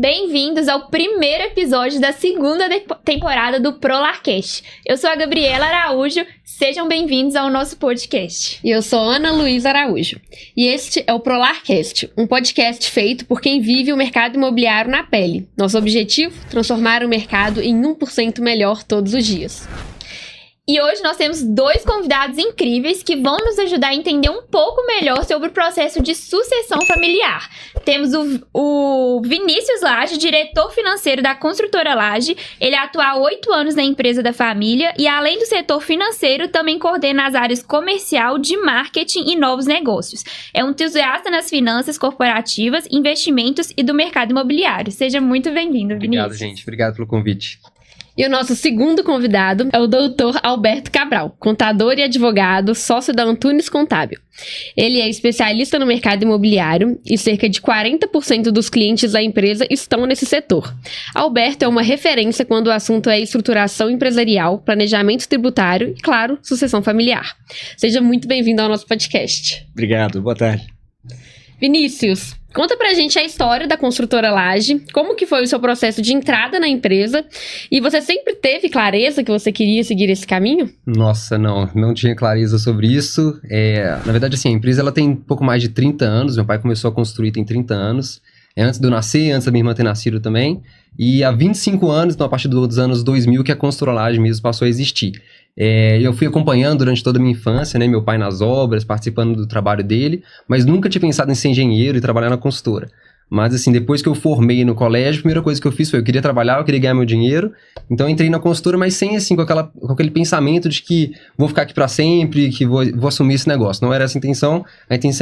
Bem-vindos ao primeiro episódio da segunda temporada do ProLarcast. Eu sou a Gabriela Araújo, sejam bem-vindos ao nosso podcast. E eu sou Ana Luísa Araújo. E este é o ProLarcast, um podcast feito por quem vive o mercado imobiliário na pele. Nosso objetivo? Transformar o mercado em 1% melhor todos os dias. E hoje nós temos dois convidados incríveis que vão nos ajudar a entender um pouco melhor sobre o processo de sucessão familiar. Temos o Vinícius Lage, diretor financeiro da construtora Lage. Ele atua há 8 anos na empresa da família e, além do setor financeiro, também coordena as áreas comercial, de marketing e novos negócios. É um entusiasta nas finanças corporativas, investimentos e do mercado imobiliário. Seja muito bem-vindo, Vinícius. Obrigado, gente. Obrigado pelo convite. E o nosso segundo convidado é o Dr. Alberto Cabral, contador e advogado, sócio da Antunes Contábil. Ele é especialista no mercado imobiliário e cerca de 40% dos clientes da empresa estão nesse setor. Alberto é uma referência quando o assunto é estruturação empresarial, planejamento tributário e, claro, sucessão familiar. Seja muito bem-vindo ao nosso podcast. Obrigado, boa tarde. Vinícius, conta pra gente a história da construtora Lage, como que foi o seu processo de entrada na empresa, e você sempre teve clareza que você queria seguir esse caminho? Nossa, não tinha clareza sobre isso. Na verdade, assim, a empresa ela tem um pouco mais de 30 anos, meu pai começou a construir tem 30 anos, antes de eu nascer, antes da minha irmã ter nascido também, e há 25 anos, então a partir dos anos 2000, que a construtora Lage mesmo passou a existir. Eu fui acompanhando durante toda a minha infância, né, meu pai nas obras, participando do trabalho dele, mas nunca tinha pensado em ser engenheiro e trabalhar na construtora. Mas assim, depois que eu formei no colégio, a primeira coisa que eu fiz foi, eu queria trabalhar, eu queria ganhar meu dinheiro, então eu entrei na construtora, mas sem assim, com aquele pensamento de que vou ficar aqui para sempre, que vou assumir esse negócio. Não era essa a intenção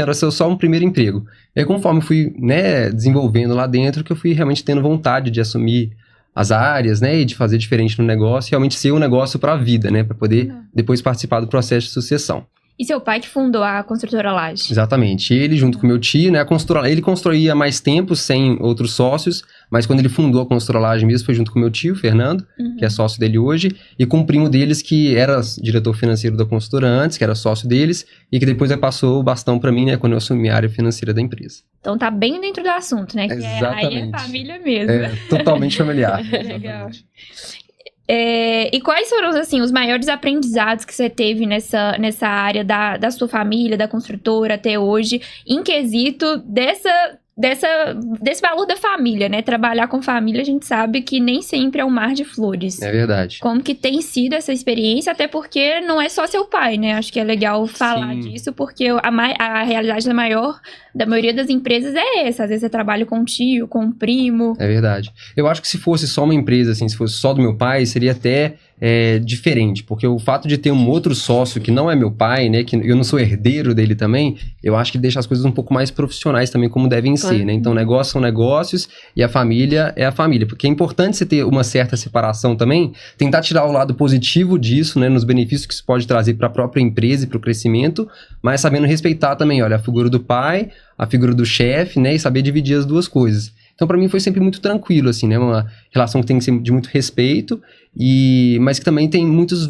era ser só um primeiro emprego. E aí, conforme eu fui, né, desenvolvendo lá dentro, que eu fui realmente tendo vontade de assumir as áreas, né, e de fazer diferente no negócio, realmente ser um negócio para a vida, né, para poder depois participar do processo de sucessão. E seu pai que fundou a construtora Lage? Exatamente. Ele, junto com meu tio, né, ele construía há mais tempo sem outros sócios, mas quando ele fundou a construtora Lage mesmo, foi junto com meu tio, Fernando, que é sócio dele hoje, e com um primo deles que era diretor financeiro da construtora antes, que era sócio deles, e que depois passou o bastão para mim, né, quando eu assumi a área financeira da empresa. Então tá bem dentro do assunto, né? Que exatamente. Aí é família mesmo. É totalmente familiar. Legal. E quais foram, assim, os maiores aprendizados que você teve nessa área da sua família, da construtora até hoje, em quesito desse valor da família, né? Trabalhar com família, a gente sabe que nem sempre é um mar de flores. É verdade. Como que tem sido essa experiência, até porque não é só seu pai, né? Acho que é legal falar disso, porque a realidade da maioria das empresas é essa. Às vezes você trabalha com um tio, com um primo. É verdade. Eu acho que se fosse só uma empresa, assim, se fosse só do meu pai, seria até diferente, porque o fato de ter um outro sócio que não é meu pai, né, que eu não sou herdeiro dele também, eu acho que deixa as coisas um pouco mais profissionais também, como devem ser, né? Então, negócios são negócios e a família é a família, porque é importante você ter uma certa separação também, tentar tirar o lado positivo disso, né, nos benefícios que isso pode trazer para a própria empresa e para o crescimento, mas sabendo respeitar também, olha, a figura do pai, a figura do chefe, né, e saber dividir as duas coisas. Então, para mim, foi sempre muito tranquilo, assim, né? Uma relação que tem que ser de muito respeito, mas que também tem muitos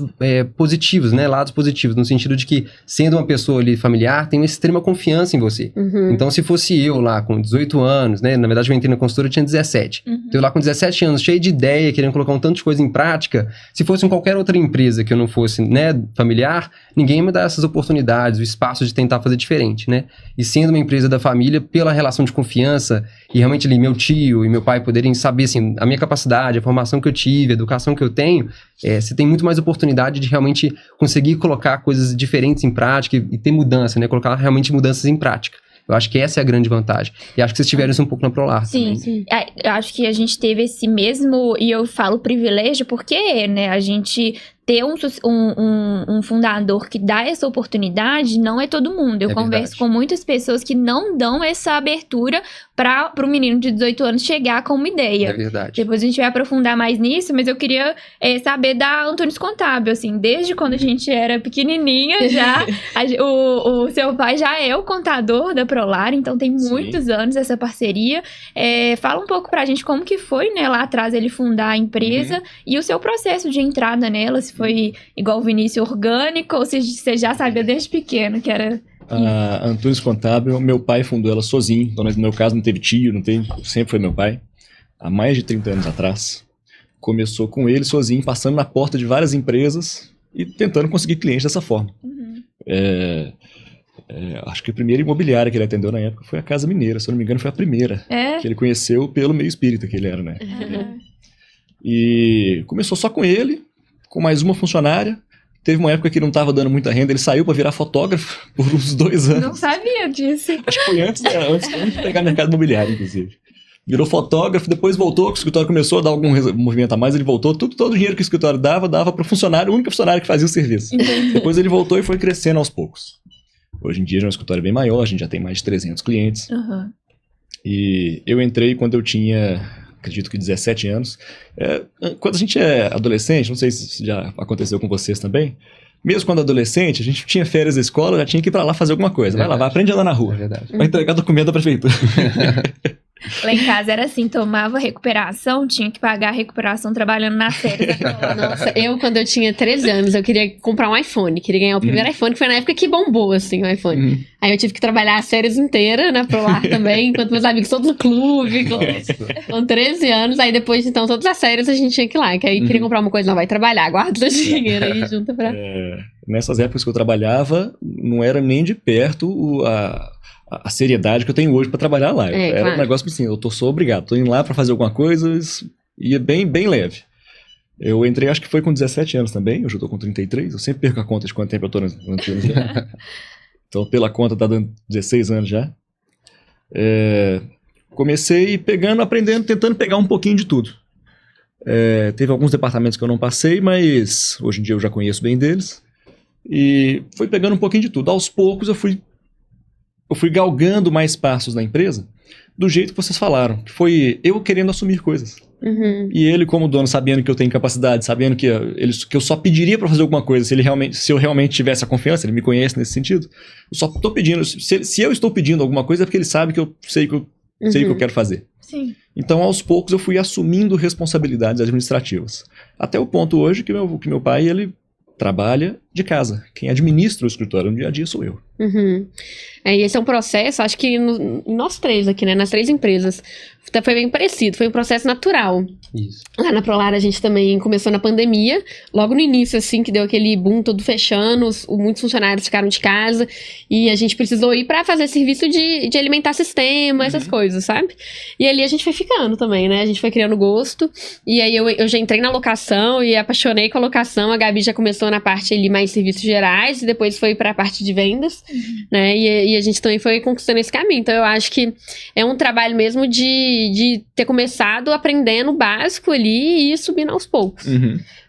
positivos, né? Lados positivos, no sentido de que, sendo uma pessoa ali familiar, tem uma extrema confiança em você. Então, se fosse eu lá com 18 anos, né? Na verdade, eu entrei na consultora, eu tinha 17. Então, eu lá com 17 anos, cheio de ideia, querendo colocar um tanto de coisa em prática, se fosse em qualquer outra empresa que eu não fosse, né, familiar, ninguém ia me dar essas oportunidades, o espaço de tentar fazer diferente, né? E sendo uma empresa da família, pela relação de confiança, e realmente ali, meu tio e meu pai poderem saber, assim, a minha capacidade, a formação que eu tive, a educação que eu tenho, você tem muito mais oportunidade de realmente conseguir colocar coisas diferentes em prática e ter mudança, né? Colocar realmente mudanças em prática. Eu acho que essa é a grande vantagem. E acho que vocês tiveram isso um pouco na ProLar também. Sim. Eu acho que a gente teve esse mesmo, e eu falo privilégio, porque, né, a gente ter um fundador que dá essa oportunidade não é todo mundo. Eu converso com muitas pessoas que não dão essa abertura para o menino de 18 anos chegar com uma ideia. É verdade. Depois a gente vai aprofundar mais nisso, mas eu queria saber da Antunes Contábil, assim, desde quando a gente era pequenininha já, o seu pai já é o contador da ProLar, então tem muitos anos essa parceria. Fala um pouco pra gente como que foi, né, lá atrás ele fundar a empresa e o seu processo de entrada nela, se foi igual o Vinícius orgânico ou se você já sabia desde pequeno que era... A Antunes Contábil, meu pai fundou ela sozinho, então no meu caso não teve tio, sempre foi meu pai. há mais de 30 anos atrás, começou com ele sozinho, passando na porta de várias empresas e tentando conseguir clientes dessa forma. Acho que a primeira imobiliária que ele atendeu na época foi a Casa Mineira, se eu não me engano foi a primeira que ele conheceu pelo meio espírita que ele era, né? E começou só com ele, com mais uma funcionária. Teve uma época que ele não estava dando muita renda, ele saiu para virar fotógrafo por uns 2 anos. Não sabia disso. Acho que foi antes de pegar mercado imobiliário, inclusive. Virou fotógrafo, depois voltou, que o escritório começou a dar algum movimento a mais, ele voltou, todo o dinheiro que o escritório dava para o funcionário, o único funcionário que fazia o serviço. Depois ele voltou e foi crescendo aos poucos. Hoje em dia já é um escritório bem maior, a gente já tem mais de 300 clientes. E eu entrei quando eu tinha, acredito que 17 anos. Quando a gente é adolescente, não sei se já aconteceu com vocês também, mesmo quando adolescente, a gente tinha férias da escola, já tinha que ir para lá fazer alguma coisa. Vai lá, aprende a andar na rua. Vai entregar documento da prefeitura. Lá em casa era assim, tomava recuperação, tinha que pagar a recuperação trabalhando na férias. Nossa, quando eu tinha 13 anos, eu queria comprar um iPhone, queria ganhar o primeiro iPhone, que foi na época que bombou, assim, o iPhone. Aí eu tive que trabalhar as férias inteiras, né, pro lar também, enquanto meus amigos todos no clube, com 13 anos, aí depois, então, todas as férias a gente tinha que ir lá, que aí queria comprar uma coisa, não, vai trabalhar, guarda o dinheiro aí, junta pra... Nessas épocas que eu trabalhava, não era nem de perto a seriedade que eu tenho hoje para trabalhar lá. Era um negócio assim, sou obrigado, tô indo lá para fazer alguma coisa, ia bem, bem leve. Eu entrei, acho que foi com 17 anos também, hoje eu tô com 33, eu sempre perco a conta de quanto tempo eu tô no Então, pela conta, tá dando 16 anos já. Comecei pegando, aprendendo, tentando pegar um pouquinho de tudo. Teve alguns departamentos que eu não passei, mas hoje em dia eu já conheço bem deles. E fui pegando um pouquinho de tudo. Aos poucos eu fui galgando mais passos na empresa do jeito que vocês falaram, que foi eu querendo assumir coisas. E ele, como dono, sabendo que eu tenho capacidade, sabendo que eu só pediria para fazer alguma coisa se eu realmente tivesse a confiança, ele me conhece nesse sentido. Eu só estou pedindo, se eu estou pedindo alguma coisa é porque ele sabe que eu sei que eu quero fazer. Sim. Então, aos poucos, eu fui assumindo responsabilidades administrativas. Até o ponto hoje que meu pai, ele trabalha de casa. Quem administra o escritório no dia a dia sou eu. Esse é um processo, acho que nós três aqui, né, nas 3 empresas, foi bem parecido, foi um processo natural. Isso. Lá na Prolar a gente também começou na pandemia, logo no início, assim, que deu aquele boom todo fechando, muitos funcionários ficaram de casa, e a gente precisou ir pra fazer serviço de alimentar sistema, essas coisas, sabe? E ali a gente foi ficando também, né, a gente foi criando gosto, e aí eu já entrei na locação e apaixonei com a locação, a Gabi já começou na parte ali mais serviços gerais, e depois foi pra parte de vendas, né, e a gente também foi conquistando esse caminho. Então eu acho que é um trabalho mesmo de ter começado aprendendo o básico ali e ir subindo aos poucos.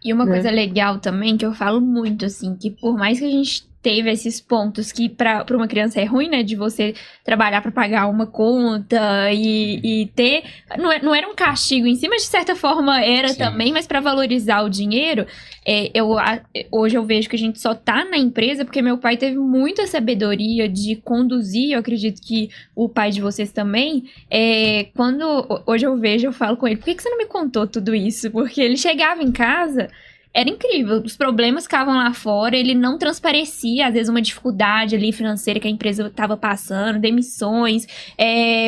E uma coisa legal também, que eu falo muito, assim, que por mais que a gente teve esses pontos que pra uma criança é ruim, né, de você trabalhar pra pagar uma conta e ter... Não era um castigo em si, mas de certa forma era também, mas pra valorizar o dinheiro, hoje eu vejo que a gente só tá na empresa porque meu pai teve muita sabedoria de conduzir, eu acredito que o pai de vocês também, hoje eu falo com ele, por que você não me contou tudo isso? Porque ele chegava em casa... Era incrível, os problemas ficavam lá fora, ele não transparecia, às vezes, uma dificuldade ali financeira que a empresa estava passando, demissões,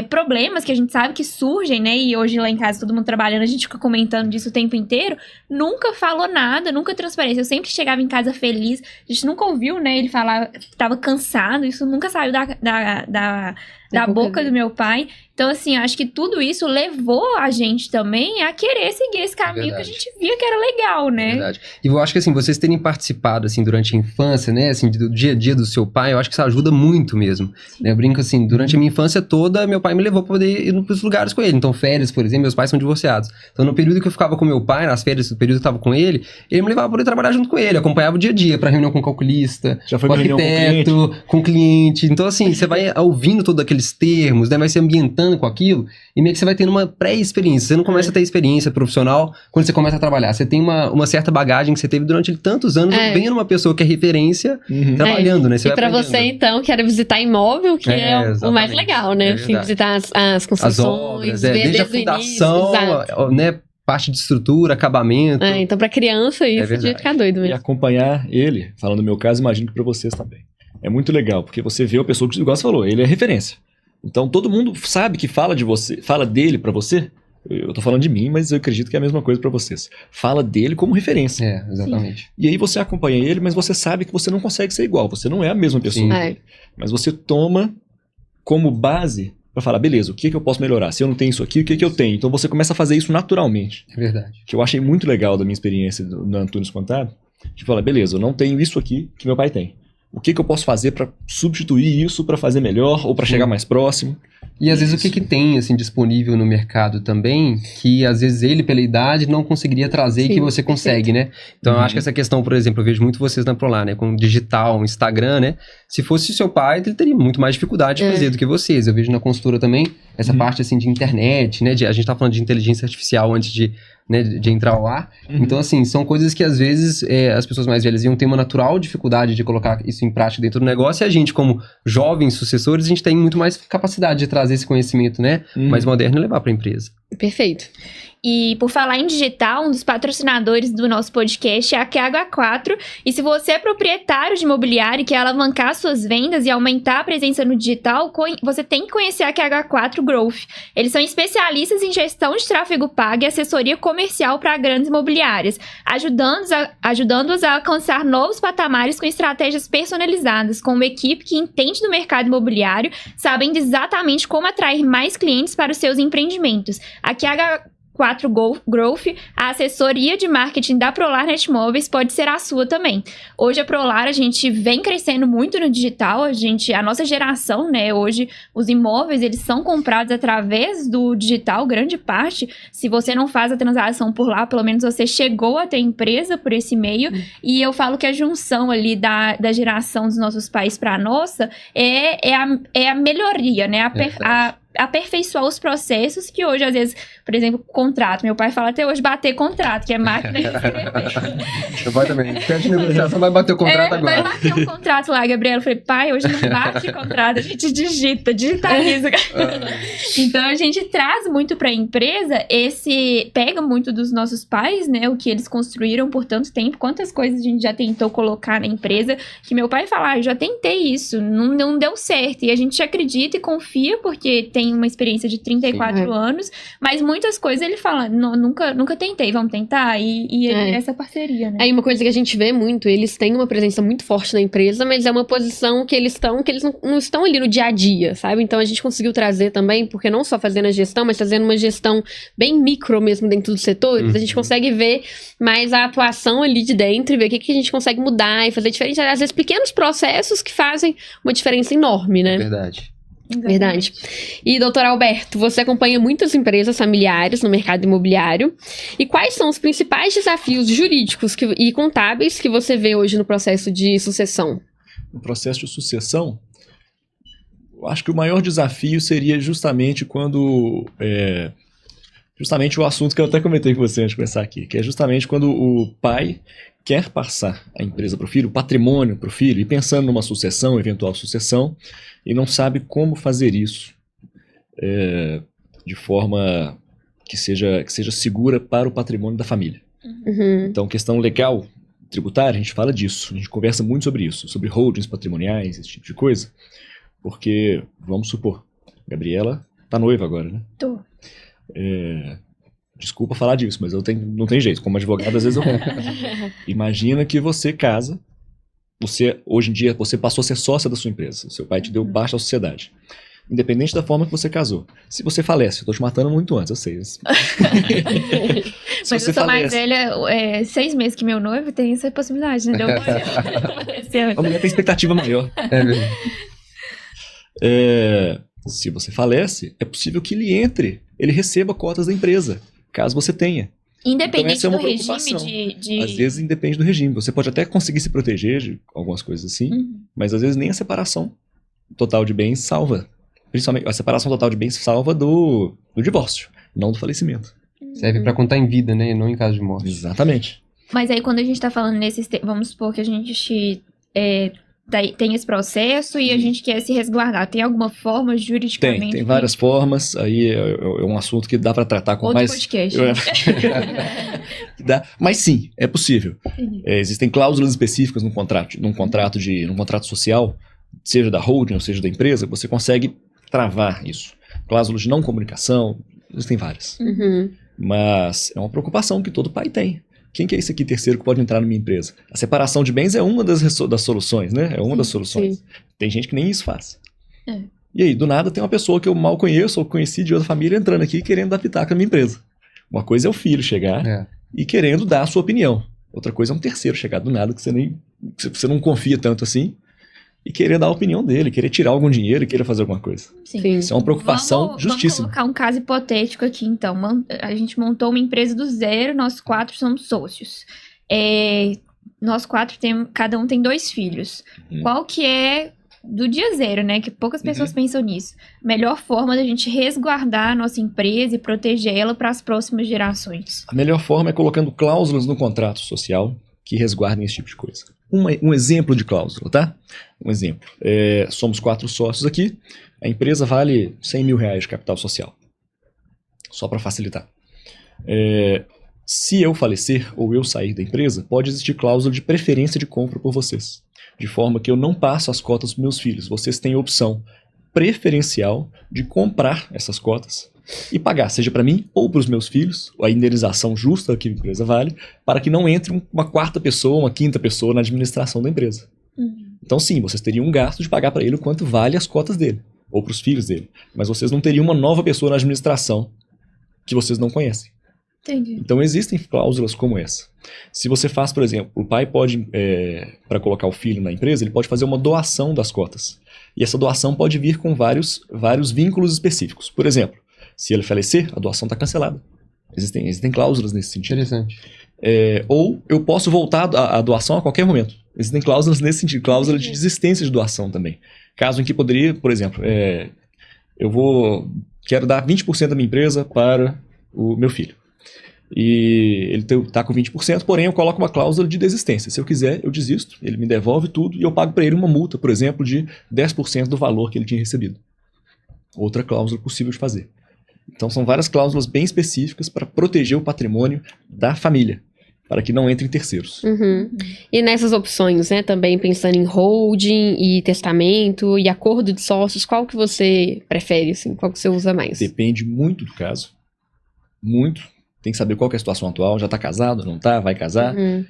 problemas que a gente sabe que surgem, né, e hoje lá em casa todo mundo trabalhando, a gente fica comentando disso o tempo inteiro, nunca falou nada, nunca transpareceu, eu sempre chegava em casa feliz, a gente nunca ouviu, né, ele falar que estava cansado, isso nunca saiu da boca do meu pai. Então, assim, acho que tudo isso levou a gente também a querer seguir esse caminho que a gente via que era legal, né? Verdade. E eu acho que, assim, vocês terem participado, assim, durante a infância, né, assim, do dia a dia do seu pai, eu acho que isso ajuda muito mesmo. Eu brinco, assim, durante a minha infância toda, meu pai me levou pra poder ir pros lugares com ele. Então, férias, por exemplo, meus pais são divorciados. Então, no período que eu ficava com meu pai, nas férias, no período que eu tava com ele me levava pra poder trabalhar junto com ele, acompanhava o dia a dia, pra reunião com o calculista, já foi com o arquiteto, com o cliente. Então, assim, você vai ouvindo todos aqueles termos, né, vai se ambientando com aquilo, e meio que você vai tendo uma pré-experiência. Você não começa a ter experiência profissional quando você começa a trabalhar. Você tem uma certa bagagem que você teve durante tantos anos, vendo uma pessoa que é referência, trabalhando, né? Você e pra você, então, que era visitar imóvel, que é o mais legal, né? Assim, visitar as construções, as obras, ver desde a fundação, né? Parte de estrutura, acabamento. Então, pra criança, isso de ficar doido mesmo. E acompanhar ele, falando no meu caso, imagino que pra vocês também. É muito legal, porque você vê a pessoa que, igual você falou, ele é referência. Então todo mundo sabe que fala de você, fala dele pra você, Eu tô falando de mim, mas eu acredito que é a mesma coisa para vocês. Fala dele como referência. Exatamente. E aí você acompanha ele, mas você sabe que você não consegue ser igual. Você não é a mesma pessoa. Mas você toma como base para falar, beleza, o que eu posso melhorar? Se eu não tenho isso aqui, o que eu tenho? Então você começa a fazer isso naturalmente. É verdade. Que eu achei muito legal da minha experiência na Antunes Contábil. De falar, beleza, eu não tenho isso aqui que meu pai tem. O que eu posso fazer para substituir isso, para fazer melhor ou para chegar mais próximo? E às vezes o que tem assim, disponível no mercado também, que às vezes ele, pela idade, não conseguiria trazer e que você consegue, né? Então eu acho que essa questão, por exemplo, eu vejo muito vocês na Prolar, né? Com digital, Instagram, né? Se fosse seu pai, ele teria muito mais dificuldade de fazer do que vocês. Eu vejo na consultora também essa parte assim de internet, né? A gente tá falando de inteligência artificial antes de entrar ao ar. Então, assim, são coisas que às vezes as pessoas mais velhas iam ter uma natural dificuldade de colocar isso em prática dentro do negócio, e a gente, como jovens sucessores, a gente tem muito mais capacidade de trazer esse conhecimento, né, mais moderno e levar para a empresa. Perfeito. E por falar em digital, um dos patrocinadores do nosso podcast é a QH4. E se você é proprietário de imobiliário e quer alavancar suas vendas e aumentar a presença no digital, você tem que conhecer a QH4 Growth. Eles são especialistas em gestão de tráfego pago e assessoria comercial para grandes imobiliárias, ajudando-os a alcançar novos patamares com estratégias personalizadas, com uma equipe que entende do mercado imobiliário, sabendo exatamente como atrair mais clientes para os seus empreendimentos. A QH4 Growth, a assessoria de marketing da Prolar Netmóveis pode ser a sua também. Hoje a Prolar, a gente vem crescendo muito no digital, a nossa geração, né, hoje os imóveis, eles são comprados através do digital, grande parte. Se você não faz a transação por lá, pelo menos você chegou a ter empresa por esse meio, e eu falo que a junção ali da geração dos nossos pais para a nossa é a melhoria, né, aperfeiçoar os processos que hoje, às vezes, por exemplo, contrato. Meu pai fala até hoje bater contrato, que é máquina de escrever. Meu pai também. Pede negociação, vai bater o contrato agora. Vai bater um contrato lá, Gabriela. Eu falei, pai, hoje não bate contrato, a gente digitaliza. Então, a gente traz muito para a empresa pega muito dos nossos pais, né, o que eles construíram por tanto tempo, quantas coisas a gente já tentou colocar na empresa, que meu pai fala, eu já tentei isso, não deu certo. E a gente acredita e confia, porque tem uma experiência de 34 anos, mas muitas coisas ele fala, nunca tentei, vamos tentar, e essa parceria, né? Aí uma coisa que a gente vê muito, eles têm uma presença muito forte na empresa, mas é uma posição que eles não estão ali no dia a dia, sabe? Então a gente conseguiu trazer também, porque não só fazendo a gestão, mas fazendo uma gestão bem micro mesmo dentro dos setores, a gente consegue ver mais a atuação ali de dentro e ver o que a gente consegue mudar e fazer diferente, às vezes pequenos processos que fazem uma diferença enorme, né? Verdade. Verdade. E, doutor Alberto, você acompanha muitas empresas familiares no mercado imobiliário. E quais são os principais desafios jurídicos e contábeis que você vê hoje no processo de sucessão? No processo de sucessão, eu acho que o maior desafio seria justamente quando... justamente o assunto que eu até comentei com você antes de começar aqui, que é justamente quando o pai quer passar a empresa para o filho, o patrimônio para o filho, e pensando numa sucessão, eventual sucessão, e não sabe como fazer isso de forma que seja segura para o patrimônio da família. Então, questão legal, tributária, a gente fala disso, a gente conversa muito sobre isso, sobre holdings patrimoniais, esse tipo de coisa, porque, vamos supor, Gabriela tá noiva agora, né? Tô. Desculpa falar disso, mas não tem jeito. Como advogado, às vezes eu... Imagina que você casa, hoje em dia, você passou a ser sócia da sua empresa. Seu pai te deu baixa à sociedade. Independente da forma que você casou. Se você falece, eu tô te matando muito antes, eu sei. Mas eu sou mais velha, 6 meses que meu noivo, tem essa possibilidade, né? A mulher tem expectativa maior. Se você falece, é possível que ele receba cotas da empresa, caso você tenha. Independente então, do regime de... Às vezes independe do regime. Você pode até conseguir se proteger de algumas coisas assim, mas às vezes nem a separação total de bens salva. Principalmente a separação total de bens salva do divórcio, não do falecimento. Serve pra contar em vida, né? E não em caso de morte. Exatamente. Mas aí quando a gente tá falando vamos supor que a gente tem esse processo e a gente quer se resguardar. Tem alguma forma juridicamente? Tem várias formas. Aí é um assunto que dá para tratar com outro mais... podcast. Mas sim, é possível. Existem cláusulas específicas num contrato social, seja da holding ou seja da empresa, você consegue travar isso. Cláusulas de não comunicação, Existem várias. Uhum. Mas é uma preocupação que todo pai tem. Quem que é esse aqui terceiro que pode entrar na minha empresa? A separação de bens é uma das soluções, né? É uma das soluções. Sim. Tem gente que nem isso faz. É. E aí, do nada, tem uma pessoa que eu mal conheço ou conheci de outra família entrando aqui querendo dar pitaco na minha empresa. Uma coisa é o filho chegar e querendo dar a sua opinião. Outra coisa é um terceiro chegar do nada que você não confia tanto assim e querer dar a opinião dele, querer tirar algum dinheiro e querer fazer alguma coisa. Sim. Isso é uma preocupação Vamos justíssima. colocar um caso hipotético aqui, então. A gente montou uma empresa do zero, nós 4 somos sócios. Nós 4 cada um tem 2 filhos. Qual que é, do dia zero, né? Que poucas pessoas pensam nisso. Melhor forma da gente resguardar a nossa empresa e protegê-la para as próximas gerações. A melhor forma é colocando cláusulas no contrato social que resguardem esse tipo de coisa. Um exemplo de cláusula, tá? Um exemplo. Somos 4 sócios aqui. A empresa vale R$100 mil de capital social. Só para facilitar. Se eu falecer ou eu sair da empresa, pode existir cláusula de preferência de compra por vocês. De forma que eu não passo as cotas para meus filhos. Vocês têm a opção preferencial de comprar essas cotas e pagar, seja para mim ou para os meus filhos, a indenização justa que a empresa vale, para que não entre uma 4ª pessoa, uma 5ª pessoa na administração da empresa. Então sim, vocês teriam um gasto de pagar para ele o quanto vale as cotas dele, ou para os filhos dele. Mas vocês não teriam uma nova pessoa na administração que vocês não conhecem. Entendi. Então existem cláusulas como essa. Se você faz, por exemplo, o pai pode, para colocar o filho na empresa, ele pode fazer uma doação das cotas. E essa doação pode vir com vários vínculos específicos. Por exemplo, se ele falecer, a doação está cancelada. Existem cláusulas nesse sentido. Interessante. Ou eu posso voltar a doação a qualquer momento. Existem cláusulas nesse sentido, cláusula de desistência de doação também. Caso em que poderia, por exemplo, quero dar 20% da minha empresa para o meu filho. E ele está com 20%, porém eu coloco uma cláusula de desistência. Se eu quiser, eu desisto, ele me devolve tudo e eu pago para ele uma multa, por exemplo, de 10% do valor que ele tinha recebido. Outra cláusula possível de fazer. Então são várias cláusulas bem específicas para proteger o patrimônio da família, para que não entrem terceiros. Uhum. E nessas opções, né, também pensando em holding e testamento e acordo de sócios, qual que você prefere, assim? Qual que você usa mais? Depende muito do caso. Muito. Tem que saber qual que é a situação atual. Já está casado, não está, vai casar. Uhum.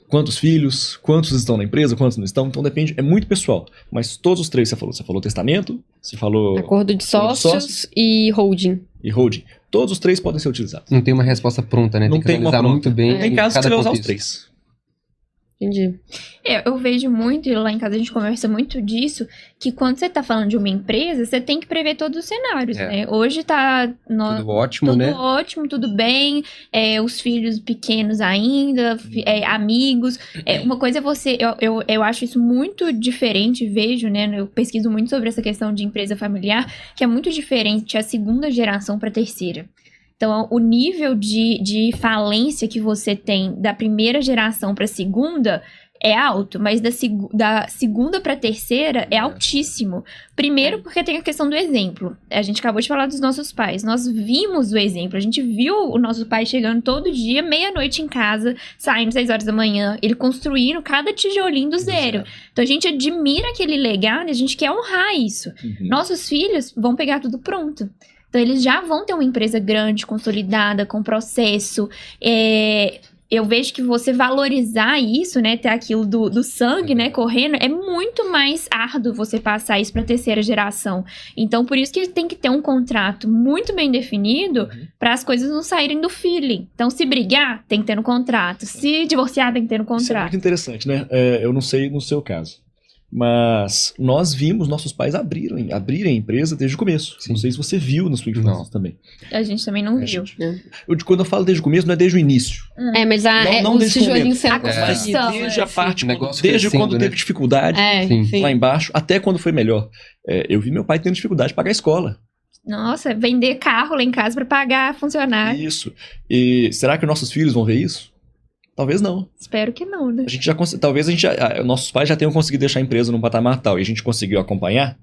Quantos filhos, quantos estão na empresa, quantos não estão. Então depende, é muito pessoal. Mas todos os 3 você falou testamento, você falou Acordo de sócios e holding. e holding. Todos os 3 podem ser utilizados. Não tem uma resposta pronta, né? Não tem uma analisar pronta. muito bem. Tem em casos que cada você vai usar os contexto. 3. Entendi. Eu vejo muito, e lá em casa a gente conversa muito disso, que quando você tá falando de uma empresa, você tem que prever todos os cenários, né? Hoje tá Tudo ótimo, tudo né? ótimo, tudo bem, os filhos pequenos ainda, amigos. Uma coisa é você, eu acho isso muito diferente, vejo, né? Eu pesquiso muito sobre essa questão de empresa familiar, que é muito diferente a 2ª geração para a 3ª. Então, o nível de falência que você tem da 1ª geração para a 2ª é alto, mas da 2ª para a 3ª é altíssimo. Primeiro, porque tem a questão do exemplo. A gente acabou de falar dos nossos pais. Nós vimos o exemplo. A gente viu o nosso pai chegando todo dia, meia-noite em casa, saindo 6 horas da manhã, ele construindo cada tijolinho do zero. Então, a gente admira aquele legado e a gente quer honrar isso. Nossos filhos vão pegar tudo pronto. Então, eles já vão ter uma empresa grande, consolidada, com processo. Eu vejo que você valorizar isso, né? Ter aquilo do sangue, né? Correndo, é muito mais árduo você passar isso para a 3ª geração. Então, por isso que tem que ter um contrato muito bem definido para as coisas não saírem do feeling. Então, se brigar, tem que ter no contrato. Se divorciar, tem que ter no Isso é contrato. muito interessante, né? Eu não sei no seu caso. Mas nós vimos nossos pais abrirem a empresa desde o começo. Sim. Não sei se você viu na sua infância Não. também. A gente também não viu. Quando eu falo desde o começo, não é desde o início. Mas Não os desde o tijolinhos sendo A construção. construídos. Desde a parte, O negócio desde crescendo, quando né? teve dificuldade Sim. lá embaixo, até quando foi melhor. Eu vi meu pai tendo dificuldade de pagar a escola. Nossa, vender carro lá em casa para pagar funcionário. Isso. E será que nossos filhos vão ver isso? Talvez não. Espero que não, né? Nossos pais já tenham conseguido deixar a empresa num patamar tal e a gente conseguiu acompanhar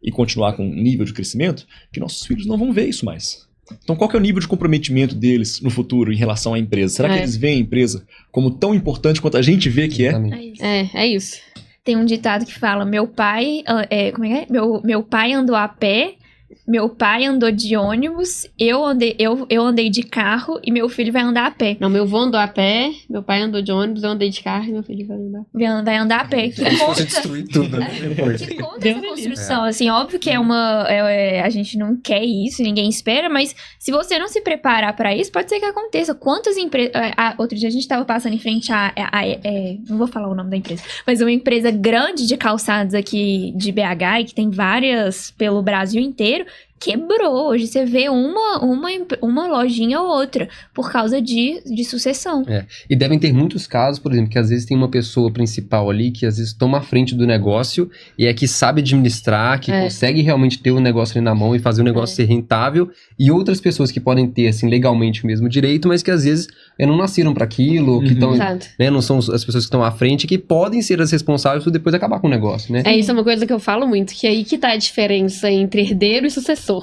e continuar com um nível de crescimento que nossos filhos não vão ver isso mais. Então, qual que é o nível de comprometimento deles no futuro em relação à empresa? Será que eles veem a empresa como tão importante quanto a gente vê que é? Exatamente. É isso. Tem um ditado que fala: meu pai, meu pai andou a pé meu pai andou de ônibus, eu andei de carro e meu filho vai andar a pé. Não, meu avô andou a pé, meu pai andou de ônibus, eu andei de carro e meu filho vai andar. Vai andar a pé. Se fosse destruir tudo, né? Que conta essa construção, assim, óbvio que a gente não quer isso, ninguém espera, mas se você não se preparar pra isso, pode ser que aconteça. Quantas empresas... outro dia a gente tava passando em frente não vou falar o nome da empresa, mas uma empresa grande de calçados aqui de BH e que tem várias pelo Brasil inteiro, quebrou. Hoje você vê uma lojinha ou outra por causa de sucessão. E devem ter muitos casos, por exemplo, que às vezes tem uma pessoa principal ali que às vezes toma a frente do negócio e é que sabe administrar, que consegue realmente ter o negócio ali na mão e fazer o negócio ser rentável, e outras pessoas que podem ter, assim, legalmente o mesmo direito, mas que às vezes não nasceram para aquilo, que estão, né, não são as pessoas que estão à frente, que podem ser as responsáveis por depois acabar com o negócio, né? Isso é uma coisa que eu falo muito, que é aí que tá a diferença entre herdeiro e sucessor.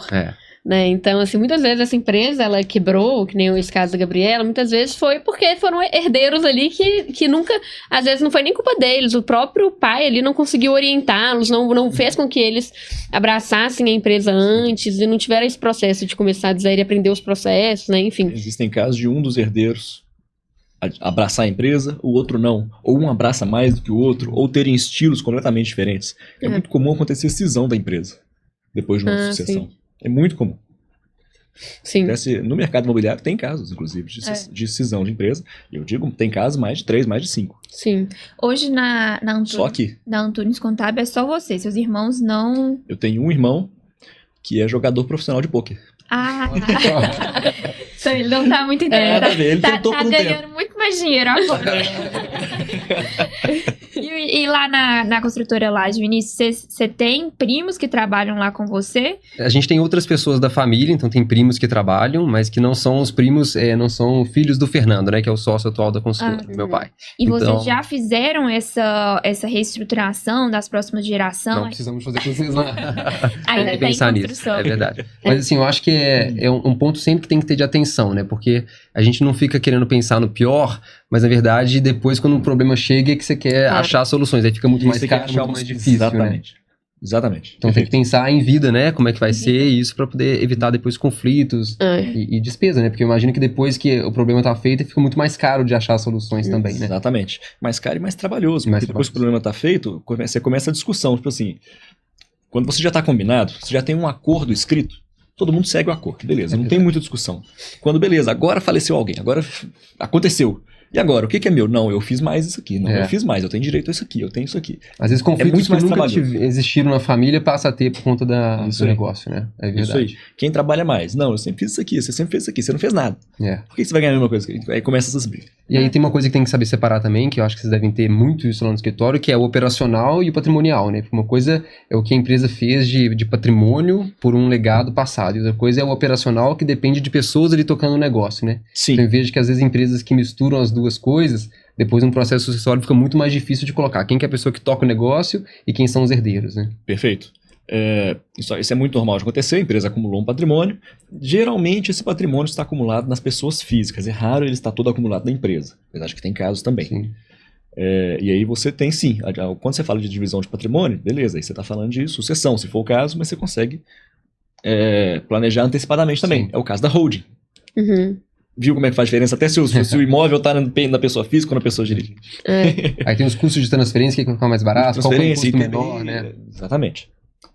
Né? Então, assim, muitas vezes essa empresa, ela quebrou, que nem esse caso da Gabriela, muitas vezes foi porque foram herdeiros ali que nunca, às vezes não foi nem culpa deles, o próprio pai ali não conseguiu orientá-los, não fez com que eles abraçassem a empresa antes e não tiveram esse processo de começar do zero e aprender os processos, né, enfim. Existem casos de um dos herdeiros abraçar a empresa, o outro não, ou um abraça mais do que o outro, ou terem estilos completamente diferentes. É muito comum acontecer cisão da empresa depois de uma sucessão. Sim. É muito comum. Sim. No mercado imobiliário tem casos, inclusive, de cisão de empresa. Eu digo, tem casos mais de 3, mais de 5. Sim. Hoje na Antunes, só aqui. Na Antunes Contábil é só você, seus irmãos não... Eu tenho um irmão que é jogador profissional de pôquer. Então ele não tá muito interessado. Ele tentou por um ganhando tempo. muito mais dinheiro agora. E lá na construtora Laje, Vinícius, você tem primos que trabalham lá com você? A gente tem outras pessoas da família, então tem primos que trabalham, mas que não são os primos, não são filhos do Fernando, né, que é o sócio atual da construtora, meu pai. E vocês já fizeram essa reestruturação das próximas gerações? Não precisamos fazer com vocês lá. Ainda tá em construção. É verdade. Mas assim, eu acho que é um ponto sempre que tem que ter de atenção, né, porque a gente não fica querendo pensar no pior, mas na verdade, depois quando um problema chega é que você quer achar soluções, aí fica muito mais caro, muito mais difícil, exatamente. Né? Exatamente. Então tem que pensar em vida, né? Como é que vai ser isso para poder evitar depois conflitos e despesa, né? Porque eu imagino que depois que o problema tá feito, fica muito mais caro de achar soluções também, né? Exatamente. Mais caro e mais trabalhoso. Porque depois que o problema tá feito, você começa a discussão. Tipo assim, quando você já tá combinado, você já tem um acordo escrito, todo mundo segue o acordo. Beleza, não tem muita discussão. Quando, beleza, agora faleceu alguém, agora aconteceu. E agora, o que é meu? Não, eu fiz mais isso aqui. Não, eu fiz mais, eu tenho direito a isso aqui, eu tenho isso aqui. Às vezes conflitos que nunca existiram na família passa a ter por conta do negócio, né? É verdade. Isso aí. Quem trabalha mais? Não, eu sempre fiz isso aqui, você sempre fez isso aqui, você não fez nada. Por que você vai ganhar a mesma coisa? Aí começa essas brigas. E aí tem uma coisa que tem que saber separar também, que eu acho que vocês devem ter muito isso lá no escritório, que é o operacional e o patrimonial, né? Uma coisa é o que a empresa fez de patrimônio por um legado passado, e outra coisa é o operacional, que depende de pessoas ali tocando o negócio, né? Sim. Então eu vejo que às vezes empresas que misturam as duas coisas, depois no processo sucessório fica muito mais difícil de colocar quem que é a pessoa que toca o negócio e quem são os herdeiros, né? Perfeito. Isso é muito normal de acontecer, a empresa acumulou um patrimônio, geralmente esse patrimônio está acumulado nas pessoas físicas, é raro ele estar todo acumulado na empresa, apesar de que tem casos também. Sim. E aí você tem sim, quando você fala de divisão de patrimônio, beleza, aí você está falando de sucessão, se for o caso, mas você consegue planejar antecipadamente também, é o caso da holding. Viu como é que faz diferença? Até se o imóvel está na pessoa física ou na pessoa jurídica. Aí tem os custos de transferência que vai ficar mais barato, qual é o custo menor, né? Exatamente.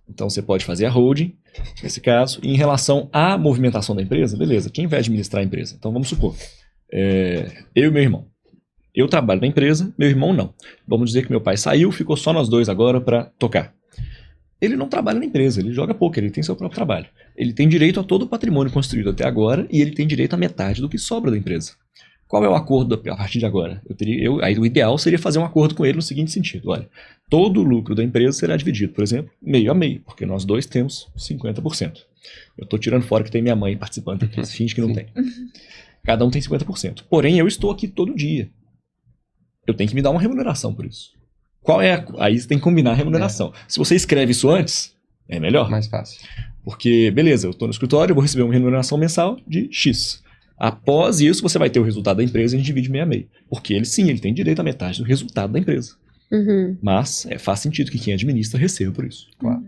Então você pode fazer a holding, nesse caso, e em relação à movimentação da empresa, beleza, quem vai administrar a empresa? Então vamos supor, eu e meu irmão. Eu trabalho na empresa, meu irmão não. Vamos dizer que meu pai saiu, ficou só nós dois agora para tocar. Ele não trabalha na empresa, ele joga poker, ele tem seu próprio trabalho. Ele tem direito a todo o patrimônio construído até agora e ele tem direito a metade do que sobra da empresa. Qual é o acordo a partir de agora? Aí o ideal seria fazer um acordo com ele no seguinte sentido. Olha, todo o lucro da empresa será dividido, por exemplo, meio a meio, porque nós dois temos 50%. Eu estou tirando fora que tem minha mãe participando aqui, finge que não tem. Cada um tem 50%. Porém, eu estou aqui todo dia. Eu tenho que me dar uma remuneração por isso. Aí você tem que combinar a remuneração. Se você escreve isso antes, é melhor. Mais fácil. Porque, beleza, eu estou no escritório, eu vou receber uma remuneração mensal de X. Após isso, você vai ter o resultado da empresa e a gente divide meio a meio. Porque ele tem direito à metade do resultado da empresa. Mas faz sentido que quem administra receba por isso. Claro.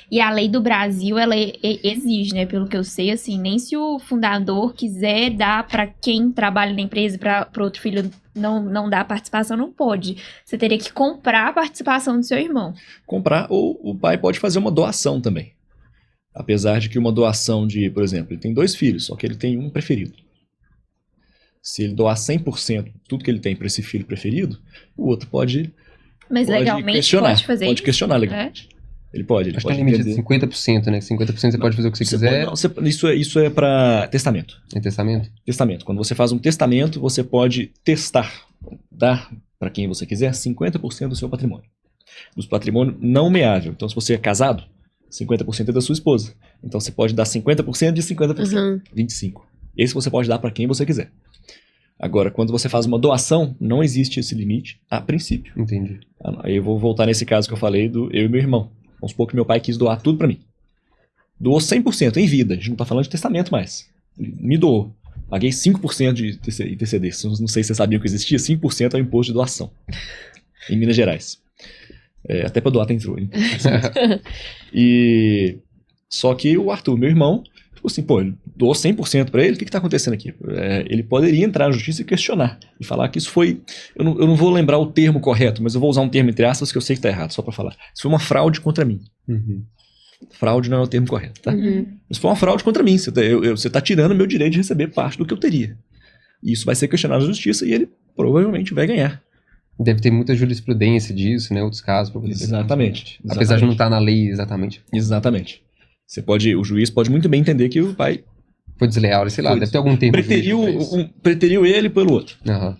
E a lei do Brasil, ela exige, né? Pelo que eu sei, assim, nem se o fundador quiser dar para quem trabalha na empresa, para outro filho não dar participação, não pode. Você teria que comprar a participação do seu irmão. Comprar, ou o pai pode fazer uma doação também. Apesar de que uma doação de, por exemplo, ele tem 2 filhos, só que ele tem um preferido. Se ele doar 100% tudo que ele tem para esse filho preferido, o outro pode legalmente questionar. pode fazer Pode isso? questionar legalmente. Ele pode. Acho que tem limite de 50%, né? 50% você pode fazer o que você quiser. Isso é para testamento. Em testamento? Testamento. Quando você faz um testamento, você pode testar, dar para quem você quiser 50% do seu patrimônio. Do patrimônio não meável. Então, se você é casado, 50% é da sua esposa. Então, você pode dar 50% de 50%. 25%. Esse você pode dar para quem você quiser. Agora, quando você faz uma doação, não existe esse limite a princípio. Entendi. Aí eu vou voltar nesse caso que eu falei do eu e meu irmão. Vamos supor que meu pai quis doar tudo pra mim. Doou 100% em vida. A gente não tá falando de testamento mais. Ele me doou. Paguei 5% de ITCD. Não sei se vocês sabiam que existia. 5% é o imposto de doação. Em Minas Gerais. Até pra doar tem Só que o Arthur, meu irmão, tipo assim, ele doou 100% pra ele. O que tá acontecendo aqui? Ele poderia entrar na justiça e questionar. E falar que isso foi... Eu não vou lembrar o termo correto, mas eu vou usar um termo entre aspas que eu sei que tá errado, só pra falar. Isso foi uma fraude contra mim. Uhum. Fraude não é o termo correto, tá? Mas foi uma fraude contra mim. Você tá tirando o meu direito de receber parte do que eu teria. E isso vai ser questionado na justiça e ele provavelmente vai ganhar. Deve ter muita jurisprudência disso, né? Outros casos. Pra poder Exatamente. Apesar de não estar na lei exatamente. Exatamente. O juiz pode muito bem entender que o pai... Foi desleal, sei lá, deve ter algum termo. Preteriu ele pelo outro. Uhum.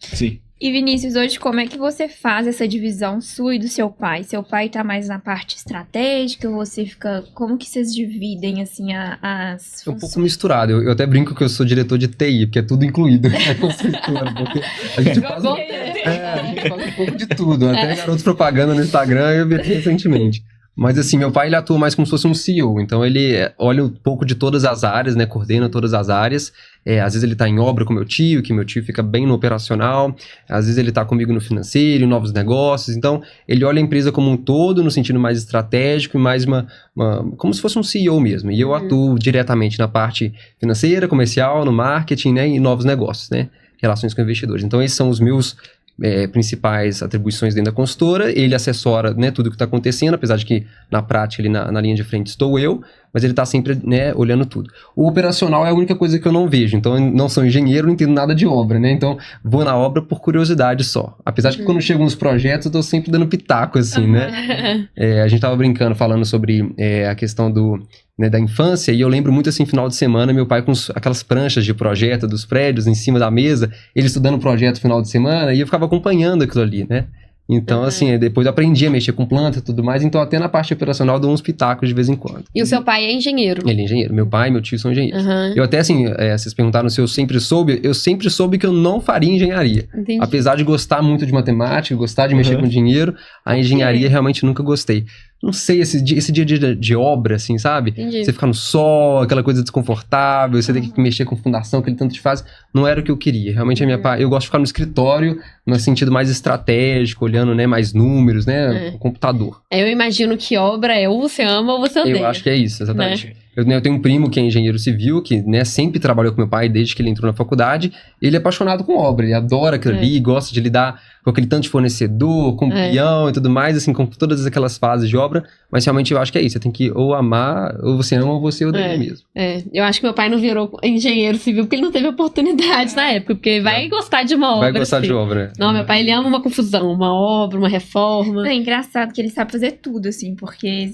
Sim. E Vinícius, hoje como é que você faz essa divisão sua e do seu pai? Seu pai tá mais na parte estratégica, você fica... Como que vocês dividem, assim, as É um pouco misturado. Eu até brinco que eu sou diretor de TI, porque é tudo incluído. A gente faz um pouco de tudo. Até garoto propaganda no Instagram eu vi recentemente. Mas assim, meu pai ele atua mais como se fosse um CEO, então ele olha um pouco de todas as áreas, né, coordena todas as áreas, às vezes ele tá em obra com meu tio, que meu tio fica bem no operacional, às vezes ele tá comigo no financeiro, em novos negócios, então ele olha a empresa como um todo, no sentido mais estratégico e mais como se fosse um CEO mesmo, e eu atuo diretamente na parte financeira, comercial, no marketing, né, e novos negócios, né, relações com investidores, então esses são os meus principais atribuições dentro da consultora. Ele assessora, né, tudo o que está acontecendo, apesar de que na prática, ali na linha de frente estou eu, mas ele está sempre, né, olhando tudo. O operacional é a única coisa que eu não vejo, então eu não sou engenheiro, não entendo nada de obra, né, então vou na obra por curiosidade só. Apesar de que quando chegam nos projetos eu estou sempre dando pitaco, assim, né. A gente estava brincando, falando sobre a questão da infância, e eu lembro muito assim, final de semana, meu pai com aquelas pranchas de projeto dos prédios em cima da mesa, ele estudando o projeto final de semana, e eu ficava acompanhando aquilo ali, né? Então, assim, depois eu aprendi a mexer com planta e tudo mais, então até na parte operacional eu dou uns pitacos de vez em quando. E o seu pai é engenheiro? Ele é engenheiro. Meu pai e meu tio são engenheiros. Eu até, assim, vocês perguntaram se eu sempre soube que eu não faria engenharia. Entendi. Apesar de gostar muito de matemática, gostar de mexer com dinheiro, a engenharia realmente nunca gostei. Não sei, esse dia de obra, assim, sabe? Entendi. Você ficar no sol, aquela coisa desconfortável, você tem que mexer com fundação, aquele tanto de fase, não era o que eu queria. Realmente eu gosto de ficar no escritório, no sentido mais estratégico, olhando, né, mais números, né, o computador. Eu imagino que obra ou você ama ou você odeia. Eu acho que é isso, exatamente. Né? Eu tenho um primo que é engenheiro civil, que, né, sempre trabalhou com meu pai desde que ele entrou na faculdade. Ele é apaixonado com obra, ele adora aquilo ali, gosta de lidar com aquele tanto de fornecedor, com peão e tudo mais, assim, com todas aquelas fases de obra. Mas realmente eu acho que é isso, você tem que ou amar, ou você ama, ou você odeia mesmo. Eu acho que meu pai não virou engenheiro civil porque ele não teve oportunidade na época, porque vai gostar de uma obra. Vai gostar de obra, né? Não, meu pai, ele ama uma confusão, uma obra, uma reforma. É engraçado que ele sabe fazer tudo, assim, porque...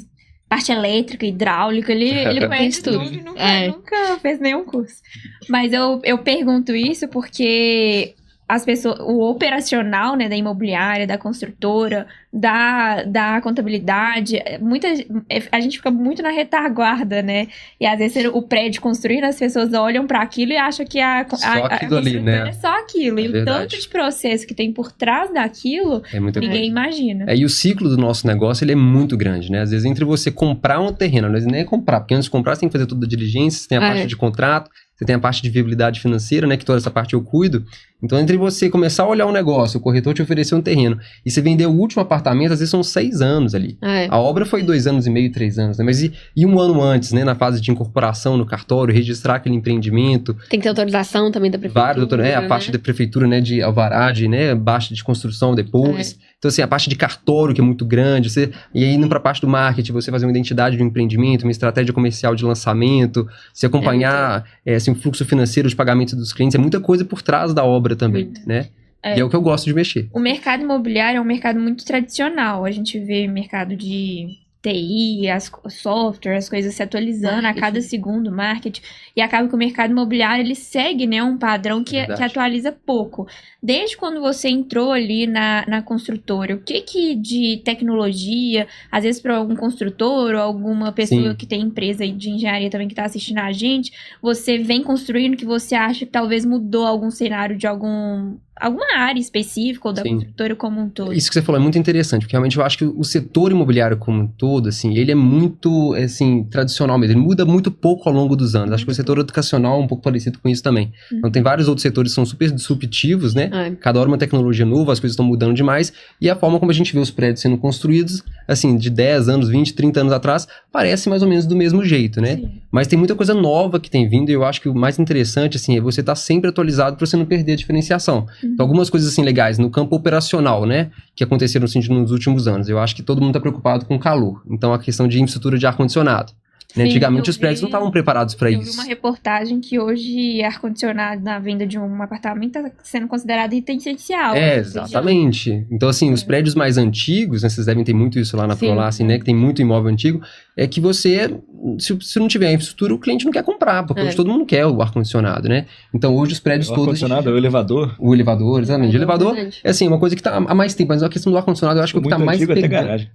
parte elétrica, hidráulica, ele conhece tudo e nunca fez nenhum curso. Mas eu pergunto isso porque as pessoas, o operacional, né, da imobiliária, da construtora, da contabilidade, a gente fica muito na retaguarda, né? E às vezes o prédio construído, as pessoas olham para aquilo e acham que a ali, né? É só aquilo. E o tanto de processo que tem por trás daquilo, ninguém imagina. E o ciclo do nosso negócio, ele é muito grande, né? Às vezes entre você comprar um terreno, às vezes nem é comprar, porque antes de comprar você tem que fazer toda a diligência, você tem a parte de contrato, você tem a parte de viabilidade financeira, né? Que toda essa parte eu cuido. Então, entre você começar a olhar um negócio, o corretor te oferecer um terreno, e você vender o último apartamento, às vezes são 6 anos ali. A obra foi 2 anos e meio, 3 anos, né? Mas e um ano antes, né? Na fase de incorporação no cartório, registrar aquele empreendimento. Tem que ter autorização também da prefeitura. A parte da prefeitura, né? De alvará, né? Baixa de construção depois. Então, assim, a parte de cartório, que é muito grande. E aí, indo pra parte do marketing, você fazer uma identidade de um empreendimento, uma estratégia comercial de lançamento, se acompanhar assim, o fluxo financeiro de pagamento dos clientes, é muita coisa por trás da obra também, né? E é o que eu gosto de mexer. O mercado imobiliário é um mercado muito tradicional. A gente vê mercado de TI, software, as coisas se atualizando a cada segundo, marketing, e acaba que o mercado imobiliário, ele segue, né, um padrão que atualiza pouco. Desde quando você entrou ali na construtora, o que de tecnologia, às vezes para algum construtor ou alguma pessoa que tem empresa de engenharia também que está assistindo a gente, você vem construindo que você acha que talvez mudou algum cenário de alguma área específica ou da construtora como um todo? Isso que você falou é muito interessante, porque realmente eu acho que o setor imobiliário como um todo, assim, ele é muito, assim, tradicional mesmo. Ele muda muito pouco ao longo dos anos. Acho que o setor educacional é um pouco parecido com isso também. Então tem vários outros setores que são super disruptivos, né? Cada hora uma tecnologia nova, as coisas estão mudando demais. E a forma como a gente vê os prédios sendo construídos, assim, de 10 anos, 20, 30 anos atrás, parece mais ou menos do mesmo jeito, né? Mas tem muita coisa nova que tem vindo e eu acho que o mais interessante, assim, é você estar sempre atualizado para você não perder a diferenciação. Então, algumas coisas assim legais no campo operacional, né, que aconteceram assim, nos últimos anos. Eu acho que todo mundo está preocupado com calor. Então, a questão de infraestrutura de ar-condicionado. Né? Antigamente, os prédios não estavam preparados para isso. Eu vi uma reportagem que hoje ar-condicionado na venda de um apartamento está sendo considerado item essencial. Exatamente. Então, assim, os prédios mais antigos, né, vocês devem ter muito isso lá na Prolá, assim, né, que tem muito imóvel antigo, é que você, se não tiver a infraestrutura, o cliente não quer comprar, porque hoje todo mundo quer o ar-condicionado, né? Então, hoje os prédios todos... O ar-condicionado é o elevador? O elevador, exatamente. O elevador é, assim, uma coisa que está há mais tempo, mas a questão do ar-condicionado eu acho que é o que está mais pegando.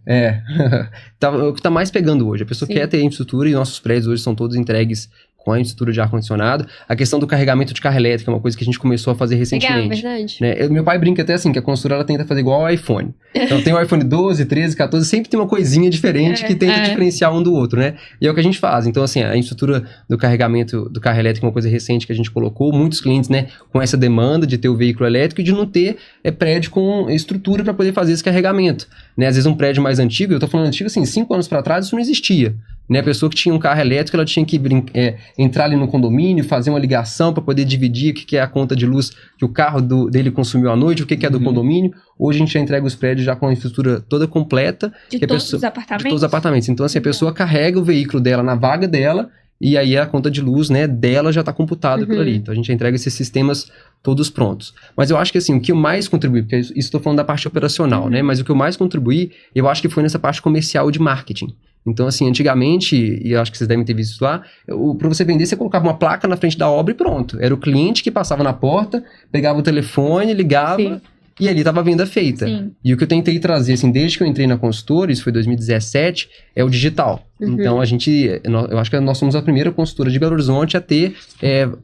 O que está mais pegando hoje. A pessoa quer ter infraestrutura e nossos prédios hoje são todos entregues com a infraestrutura de ar-condicionado. A questão do carregamento de carro elétrico é uma coisa que a gente começou a fazer recentemente. Verdade. Né? Meu pai brinca até assim, que a construtora ela tenta fazer igual ao iPhone. Então tem o iPhone 12, 13, 14, sempre tem uma coisinha diferente que tenta diferenciar um do outro, né? E é o que a gente faz. Então, assim, a infraestrutura do carregamento do carro elétrico é uma coisa recente que a gente colocou. Muitos clientes, né, com essa demanda de ter o veículo elétrico e de não ter prédio com estrutura para poder fazer esse carregamento. Né? Às vezes um prédio mais antigo, eu tô falando antigo assim, 5 anos para trás, isso não existia. Né? A pessoa que tinha um carro elétrico, ela tinha que entrar ali no condomínio, fazer uma ligação para poder dividir o que é a conta de luz que o carro dele consumiu à noite, o que é do condomínio. Hoje a gente já entrega os prédios já com a infraestrutura toda completa. De todos os apartamentos? De todos os apartamentos. Então, assim, a pessoa carrega o veículo dela na vaga dela e aí a conta de luz, né, dela já está computada por ali. Então, a gente entrega esses sistemas todos prontos. Mas eu acho que, assim, o que mais contribui, porque isso estou falando da parte operacional, né, mas o que eu mais contribuí, eu acho que foi nessa parte comercial de marketing. Então, assim, antigamente, e eu acho que vocês devem ter visto isso lá, para você vender, você colocava uma placa na frente da obra e pronto. Era o cliente que passava na porta, pegava o telefone, ligava e ali estava a venda feita. E o que eu tentei trazer, assim, desde que eu entrei na consultora, isso foi 2017, é o digital. Então, eu acho que nós somos a primeira consultora de Belo Horizonte a ter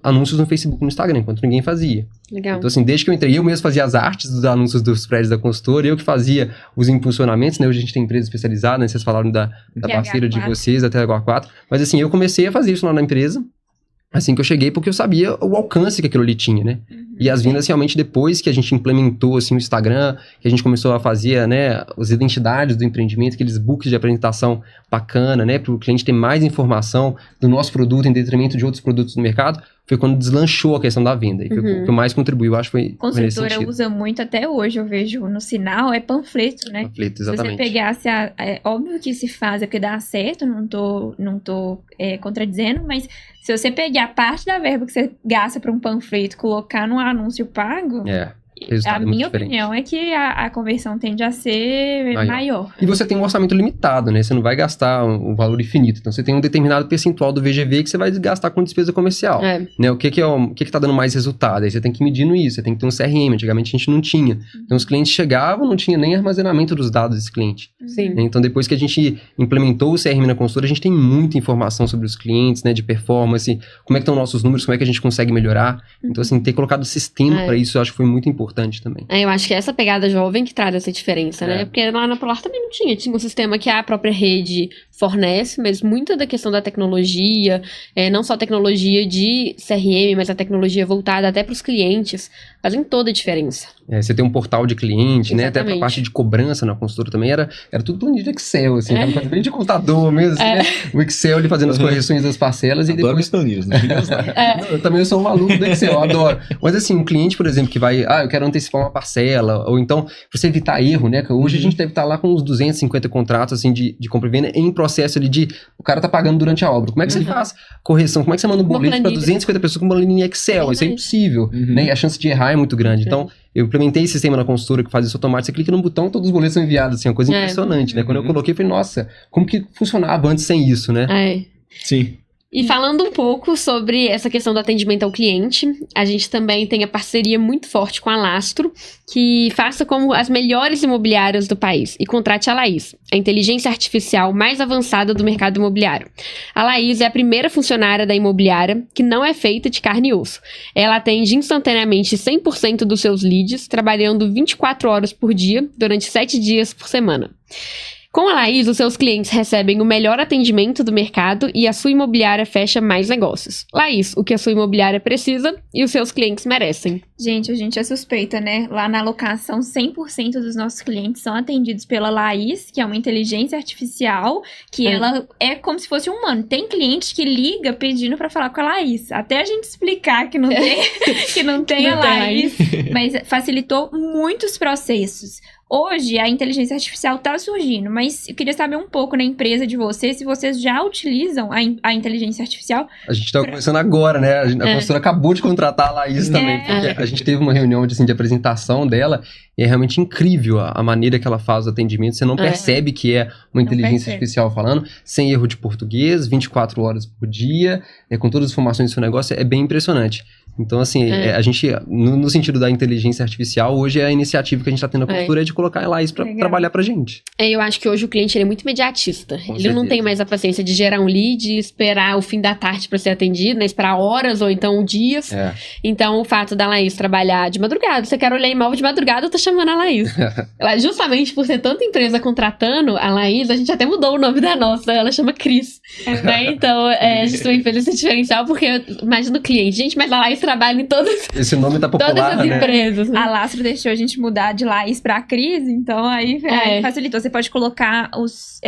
anúncios no Facebook e no Instagram, enquanto ninguém fazia. Legal. Então, assim, desde que eu entrei, eu mesmo fazia as artes dos anúncios dos prédios da consultora, eu que fazia os impulsionamentos, né? Hoje a gente tem empresa especializada, né? Vocês falaram da parceira de vocês, até a TH4. Mas, assim, eu comecei a fazer isso lá na empresa, assim que eu cheguei, porque eu sabia o alcance que aquilo ali tinha, né? E as vendas realmente depois que a gente implementou, assim, o Instagram, que a gente começou a fazer, né, as identidades do empreendimento, aqueles books de apresentação bacana, né, para o cliente ter mais informação do nosso produto em detrimento de outros produtos do mercado, foi quando deslanchou a questão da venda. E foi o que mais contribuiu, acho, foi nesse sentido. Consultora usa muito até hoje, eu vejo no sinal, é panfleto, né? Panfleto, exatamente. Se você pegasse, óbvio que se faz, é porque dá certo, não tô contradizendo, mas se você pegar parte da verba que você gasta para um panfleto, colocar num anúncio pago... A minha opinião é que a conversão tende a ser maior. E você tem um orçamento limitado, né? Você não vai gastar um valor infinito. Então, você tem um determinado percentual do VGV que você vai gastar com despesa comercial. Né? O que tá dando mais resultado? Aí você tem que ir medindo isso. Você tem que ter um CRM. Antigamente, a gente não tinha. Então, os clientes chegavam, não tinha nem armazenamento dos dados desse cliente. Sim. Né? Então, depois que a gente implementou o CRM na consultora, a gente tem muita informação sobre os clientes, né? De performance, como é que estão nossos números, como é que a gente consegue melhorar. Então, assim, ter colocado sistema para isso, eu acho que foi muito importante. importante também. Eu acho que é essa pegada jovem que traz essa diferença, né? Porque lá na Polar também não tinha. Tinha um sistema que a própria rede fornece, mas muita da questão da tecnologia, não só a tecnologia de CRM, mas a tecnologia voltada até para os clientes, fazem toda a diferença. Você tem um portal de cliente, né? Até Exatamente. a parte de cobrança na consultora também era tudo planilha de Excel, assim, era uma coisa bem de contador mesmo, assim, né? O Excel ali fazendo as correções das parcelas e Adoro depois... as planilhas, né? Não, eu também sou um maluco do Excel, eu adoro. Mas assim, um cliente, por exemplo, que vai, eu quero antecipar uma parcela, ou então, pra você evitar erro, né? Que hoje a gente deve estar lá com uns 250 contratos, assim, de compra e venda em processo ali de, o cara tá pagando durante a obra. Como é que você faz correção? Como é que você manda um boleto para 250 pessoas com uma planilha em Excel? Isso é impossível, né? E a chance de errar é muito grande. Então, eu implementei esse sistema na consultora que faz isso automático. Você clica no botão, todos os boletos são enviados, assim, uma coisa impressionante, né? Quando eu coloquei, eu falei, nossa, como que funcionava antes sem isso, né? Sim. E falando um pouco sobre essa questão do atendimento ao cliente, a gente também tem a parceria muito forte com a Lastro, que faça como as melhores imobiliárias do país e contrate a Laís, a inteligência artificial mais avançada do mercado imobiliário. A Laís é a primeira funcionária da imobiliária que não é feita de carne e osso. Ela atende instantaneamente 100% dos seus leads, trabalhando 24 horas por dia, durante 7 dias por semana. Com a Laís, os seus clientes recebem o melhor atendimento do mercado e a sua imobiliária fecha mais negócios. Laís, o que a sua imobiliária precisa e os seus clientes merecem. Gente, a gente é suspeita, né? Lá na locação, 100% dos nossos clientes são atendidos pela Laís, que é uma inteligência artificial, que ela é como se fosse um humano. Tem cliente que liga pedindo pra falar com a Laís. Até a gente explicar que não tem, que não tem a Laís, mas facilitou muitos processos. Hoje, a inteligência artificial está surgindo, mas eu queria saber um pouco na empresa de vocês, se vocês já utilizam a inteligência artificial. A gente está conversando agora, né? A consultora acabou de contratar a Laís também. Porque a gente teve uma reunião de apresentação dela e é realmente incrível a maneira que ela faz o atendimento. Você não percebe que é uma inteligência artificial falando, sem erro de português, 24 horas por dia, com todas as informações do seu negócio, é bem impressionante. Então, assim, a gente, no sentido da inteligência artificial, hoje a iniciativa que a gente está tendo na consultora é de colocar a Laís para trabalhar pra gente. Eu acho que hoje o cliente ele é muito imediatista. Com ele certeza. não tem mais a paciência de gerar um lead, esperar o fim da tarde para ser atendido, né? Esperar horas ou então dias. Então, o fato da Laís trabalhar de madrugada, você quer olhar imóvel de madrugada, eu tô chamando a Laís. Justamente por ser tanta empresa contratando a Laís, a gente até mudou o nome da nossa, ela chama Cris. Né? Então, a gente também fez esse diferencial, porque imagina o cliente, gente, mas a Laís trabalha em todas, Esse nome tá popular, todas as né? empresas. Né? A Lastro deixou a gente mudar de Laís pra Cris, então aí facilitou. Você pode colocar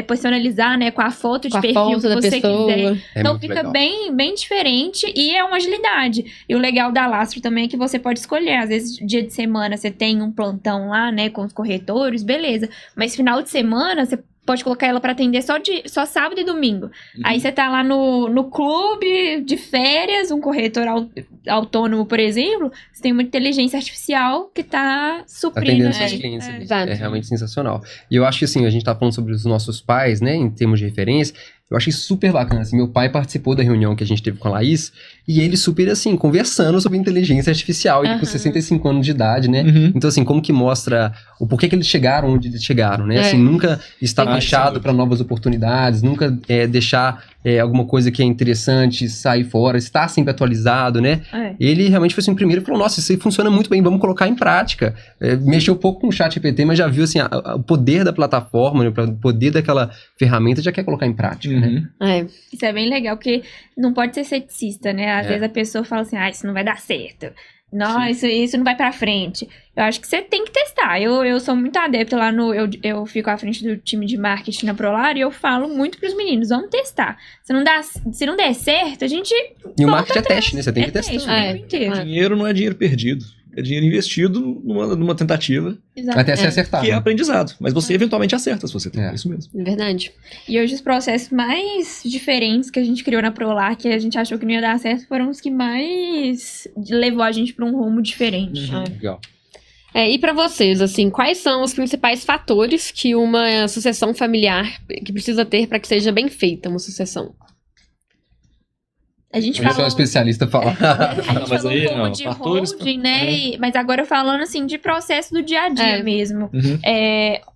personalizar, né, com a foto de Com a perfil foto que da você pessoa. quiser. Então muito fica legal. bem diferente e é uma agilidade. E o legal da Lastro também é que você pode escolher. Às vezes, dia de semana, você tem um plantão lá, né, com os corretores, beleza. Mas final de semana, você pode colocar ela pra atender só sábado e domingo. Aí você tá lá no clube de férias, um corretor autônomo, por exemplo, você tem uma inteligência artificial que tá suprindo. Atendendo seus clientes ali. exato. É realmente sensacional. E eu acho que assim, a gente tá falando sobre os nossos pais, né, em termos de referência. Eu achei super bacana, assim, meu pai participou da reunião que a gente teve com a Laís, e ele super, assim, conversando sobre inteligência artificial, ele com 65 anos de idade, né? Então, assim, como que mostra o porquê que eles chegaram onde eles chegaram, né? Assim, nunca estar fechado para novas oportunidades, nunca deixar alguma coisa que é interessante sair fora, estar sempre atualizado, né? Ele realmente foi assim, o primeiro e falou, nossa, isso aí funciona muito bem, vamos colocar em prática. Mexeu um pouco com o ChatGPT, mas já viu, assim, o poder da plataforma, né? O poder daquela ferramenta, já quer colocar em prática, né? Isso é bem legal, porque não pode ser ceticista, né? Às vezes a pessoa fala assim, isso não vai dar certo. Não, isso não vai pra frente. Eu acho que você tem que testar. Eu sou muito adepta lá eu fico à frente do time de marketing na Prolar e eu falo muito pros meninos, vamos testar. Se não der certo, a gente... E o marketing é teste, né? Você tem que testar. Teste o tempo inteiro. Dinheiro não é dinheiro perdido. É dinheiro investido numa tentativa Até se acertar. que é né? aprendizado. Mas você eventualmente acerta se você tem. É isso mesmo. Verdade. E hoje os processos mais diferentes que a gente criou na Prolar, que a gente achou que não ia dar certo, foram os que mais levou a gente pra um rumo diferente. Legal. E pra vocês, assim, quais são os principais fatores que uma sucessão familiar que precisa ter pra que seja bem feita uma sucessão? A gente Eu sou um falou... especialista falar. A gente Não, mas falou aí, um pouco não, de fatores, holding, né? Mas agora falando, assim, de processo do dia a dia mesmo.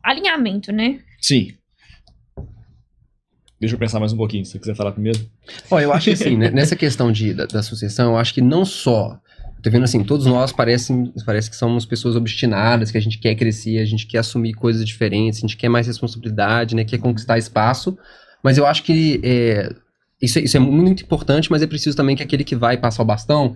Alinhamento, né? Sim. Deixa eu pensar mais um pouquinho, se você quiser falar primeiro. Ó, eu acho que assim, né, nessa questão da sucessão, eu acho que não só tô vendo assim, todos nós parece que somos pessoas obstinadas, que a gente quer crescer, a gente quer assumir coisas diferentes, a gente quer mais responsabilidade, né? Quer conquistar espaço. Mas eu acho que isso é muito importante, mas é preciso também que aquele que vai passar o bastão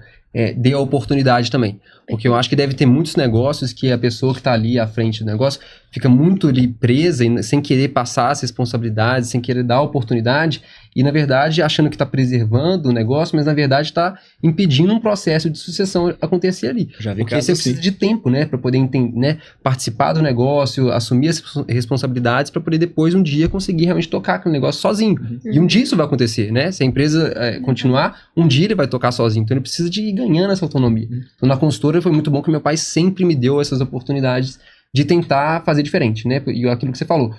dê a oportunidade também. Porque eu acho que deve ter muitos negócios que a pessoa que está ali à frente do negócio fica muito ali presa, sem querer passar as responsabilidades, sem querer dar a oportunidade, e na verdade achando que está preservando o negócio, mas na verdade está impedindo um processo de sucessão acontecer ali. Já vi Porque casos você precisa de tempo, né, para poder entender, né, participar do negócio, assumir as responsabilidades para poder depois um dia conseguir realmente tocar aquele negócio sozinho. E um dia isso vai acontecer, né? Se a empresa continuar, um dia ele vai tocar sozinho. Então ele precisa de ir ganhando essa autonomia. Então na consultora foi muito bom que meu pai sempre me deu essas oportunidades de tentar fazer diferente, né? E aquilo que você falou,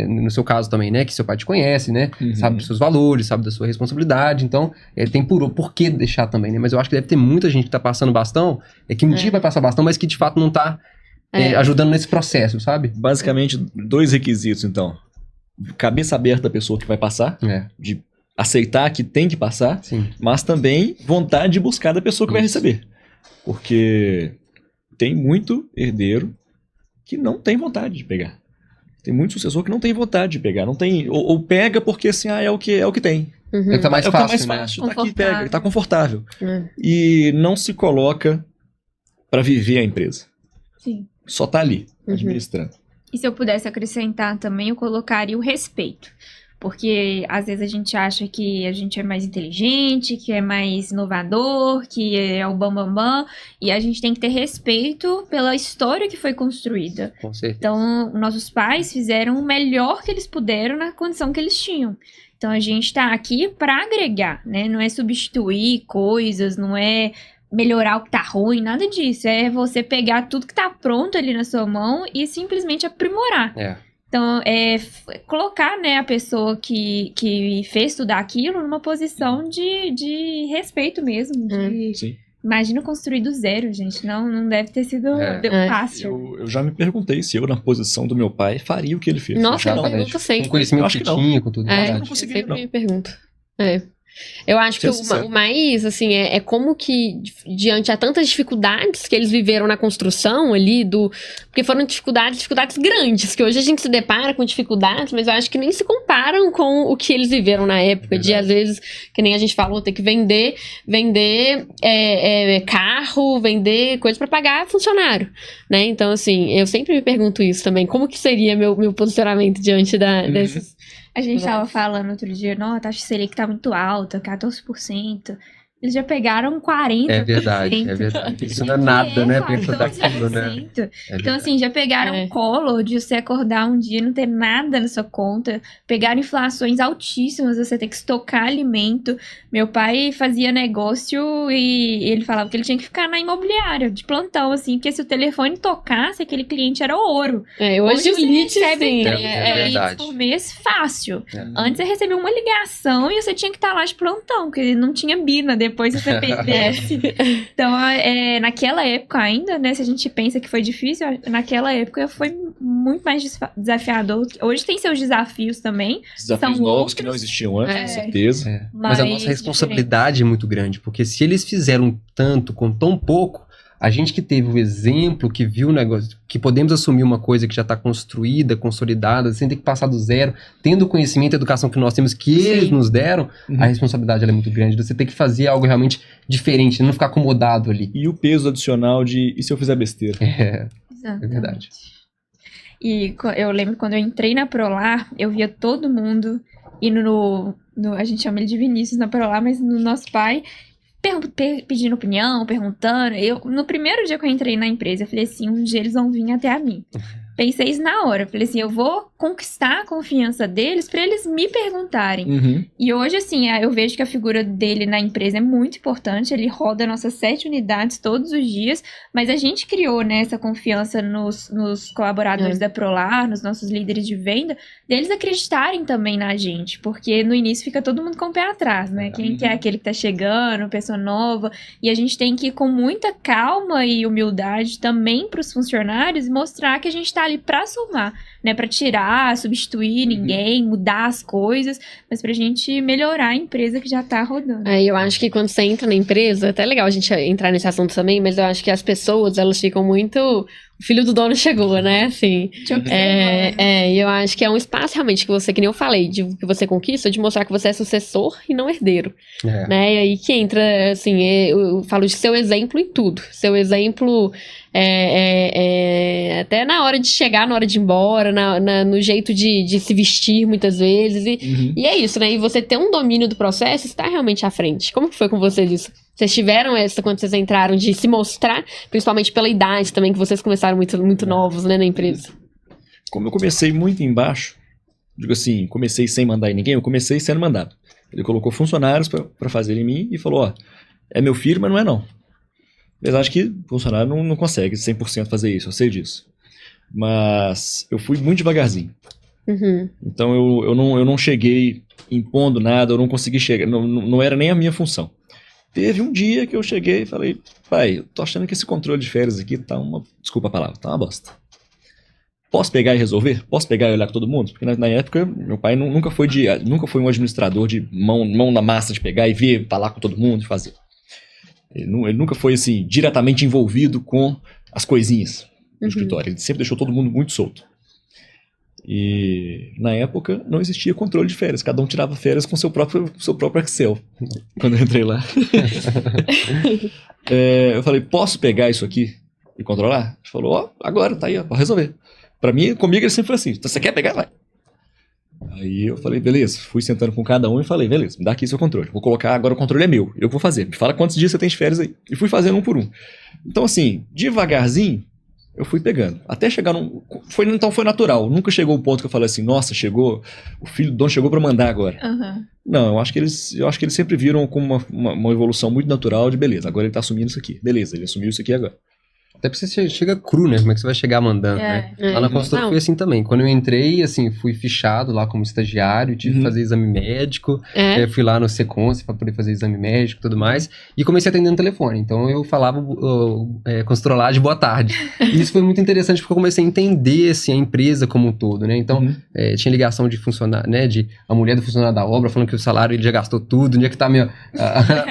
no seu caso também, né? Que seu pai te conhece, né? Sabe dos seus valores, sabe da sua responsabilidade. Então, tem por que deixar também, né? Mas eu acho que deve ter muita gente que tá passando bastão, que um dia vai passar bastão, mas que de fato não tá ajudando nesse processo, sabe? Basicamente, 2 requisitos, então. Cabeça aberta da pessoa que vai passar, de aceitar que tem que passar, Sim. mas também vontade de buscar da pessoa que vai receber. Porque tem muito herdeiro que não tem vontade de pegar. Tem muito sucessor que não tem vontade de pegar. Não tem, ou pega porque assim, é o que tem. É o que tá mais É o que tá fácil, mais né? fácil. Tá aqui, pega, tá confortável. E não se coloca para viver a empresa. Sim. Só tá ali, administrando. E se eu pudesse acrescentar também, eu colocaria o respeito. Porque às vezes a gente acha que a gente é mais inteligente, que é mais inovador, que é o bambambam, e a gente tem que ter respeito pela história que foi construída. Com certeza. Então, nossos pais fizeram o melhor que eles puderam na condição que eles tinham. Então, a gente tá aqui para agregar, né? Não é substituir coisas, não é melhorar o que tá ruim, nada disso. É você pegar tudo que tá pronto ali na sua mão e simplesmente aprimorar. Então, colocar, né, a pessoa que fez tudo aquilo numa posição de respeito mesmo. Sim. Imagina construir do zero, gente. Não deve ter sido fácil. Eu já me perguntei se eu, na posição do meu pai, faria o que ele fez. Nossa, eu não, pergunto sempre. Com o conhecimento acho que que não. tinha, com tudo. eu não Eu conseguiria, sempre não. me pergunto. Eu acho que o mais, assim, é como que, diante a tantas dificuldades que eles viveram na construção ali, porque foram dificuldades grandes, que hoje a gente se depara com dificuldades, mas eu acho que nem se comparam com o que eles viveram na época, de, às vezes, que nem a gente falou, ter que vender carro, vender coisa pra pagar funcionário, né? Então, assim, eu sempre me pergunto isso também, como que seria meu posicionamento diante desses... A gente tava falando outro dia, não, a taxa Selic tá muito alta, 14%. Eles já pegaram 40%. É verdade. Isso não é nada, né? Perto daquilo, né? Então, assim, já pegaram colo de você acordar um dia e não ter nada na sua conta. Pegaram inflações altíssimas, você ter que estocar alimento. Meu pai fazia negócio e ele falava que ele tinha que ficar na imobiliária, de plantão, assim, porque se o telefone tocasse, aquele cliente era ouro. Hoje o lead, recebe sim. 3 leads por mês, fácil. Antes você recebia uma ligação e você tinha que estar lá de plantão, porque não tinha Bina depois do CPDS. Então, naquela época ainda, né, se a gente pensa que foi difícil, naquela época foi muito mais desafiador. Hoje tem seus desafios também. Desafios novos que não existiam antes, com certeza. Mas a nossa responsabilidade é muito grande, porque se eles fizeram tanto com tão pouco, a gente que teve o exemplo, que viu o negócio, que podemos assumir uma coisa que já está construída, consolidada, sem ter que passar do zero, tendo o conhecimento e a educação que nós temos, que eles nos deram, a responsabilidade ela é muito grande. Você tem que fazer algo realmente diferente, não ficar acomodado ali. E o peso adicional de, e se eu fizer besteira? É verdade. E eu lembro quando eu entrei na Prolar, eu via todo mundo indo a gente chama ele de Vinícius na Prolar, mas no nosso pai... pedindo opinião, perguntando. No primeiro dia que eu entrei na empresa, eu falei assim, um dia eles vão vir até a mim. Pensei isso na hora. Falei assim, eu vou conquistar a confiança deles pra eles me perguntarem. E hoje, assim, eu vejo que a figura dele na empresa é muito importante. Ele roda nossas 7 unidades todos os dias. Mas a gente criou, né, essa confiança nos colaboradores da Prolar, nos nossos líderes de venda, deles acreditarem também na gente. Porque no início fica todo mundo com o pé atrás, né? Quem que é aquele que tá chegando, pessoa nova. E a gente tem que ir com muita calma e humildade também pros funcionários e mostrar que a gente tá ali pra somar, né? Pra tirar, substituir ninguém, mudar as coisas, mas pra gente melhorar a empresa que já tá rodando. Eu acho que quando você entra na empresa, até é legal a gente entrar nesse assunto também, mas eu acho que as pessoas, elas ficam muito... O filho do dono chegou, né? Assim, e eu acho que é um espaço realmente que nem eu falei, que você conquista, de mostrar que você é sucessor e não herdeiro. Né? E aí que entra, assim, eu falo de seu exemplo em tudo. Seu exemplo até na hora de chegar, na hora de ir embora, no jeito de se vestir muitas vezes. E é isso, né? E você ter um domínio do processo está realmente à frente. Como que foi com vocês isso? Vocês tiveram essa quando vocês entraram de se mostrar, principalmente pela idade também, que vocês começaram muito, muito novos, né, na empresa? Como eu comecei muito embaixo, digo assim, comecei sem mandar em ninguém, eu comecei sendo mandado. Ele colocou funcionários para fazer em mim e falou, é meu filho, mas não é não. Apesar de que funcionário não consegue 100% fazer isso, eu sei disso. Mas eu fui muito devagarzinho. Então eu não cheguei impondo nada, eu não consegui chegar, não era nem a minha função. Teve um dia que eu cheguei e falei, pai, eu tô achando que esse controle de férias aqui tá desculpa a palavra, tá uma bosta. Posso pegar e resolver? Posso pegar e olhar com todo mundo? Porque na época, meu pai nunca foi um administrador de mão na massa de pegar e ver, falar com todo mundo e fazer. Ele nunca foi, assim, diretamente envolvido com as coisinhas do escritório. Ele sempre deixou todo mundo muito solto. E na época não existia controle de férias. Cada um tirava férias com seu próprio Excel. Quando eu entrei lá. Eu falei, posso pegar isso aqui e controlar? Ele falou, agora tá aí, pode resolver. Pra mim, comigo ele sempre foi assim, você quer pegar? Vai. Aí eu falei, beleza. Fui sentando com cada um e falei, beleza, me dá aqui seu controle. Vou colocar, agora o controle é meu. Eu vou fazer. Me fala quantos dias você tem de férias aí. E fui fazendo um por um. Então assim, devagarzinho, eu fui pegando. Até chegar então foi natural. Nunca chegou o ponto que eu falei assim, nossa, chegou, o filho do dono chegou pra mandar agora. Não, eu acho que eles sempre viram como uma evolução muito natural de beleza, agora ele tá assumindo isso aqui. Beleza, ele assumiu isso aqui agora. Até porque você chega cru, né? Como é que você vai chegar mandando, né? Lá na consultora foi assim também. Quando eu entrei, assim, fui fichado lá como estagiário, tive que fazer exame médico, fui lá no Seconce pra poder fazer exame médico e tudo mais, e comecei atendendo no telefone. Então eu falava consultora lá de boa tarde. E isso foi muito interessante porque eu comecei a entender, assim, a empresa como um todo, né? Então, tinha ligação de funcionário, né? De a mulher do funcionário da obra falando que o salário ele já gastou tudo, onde é que tá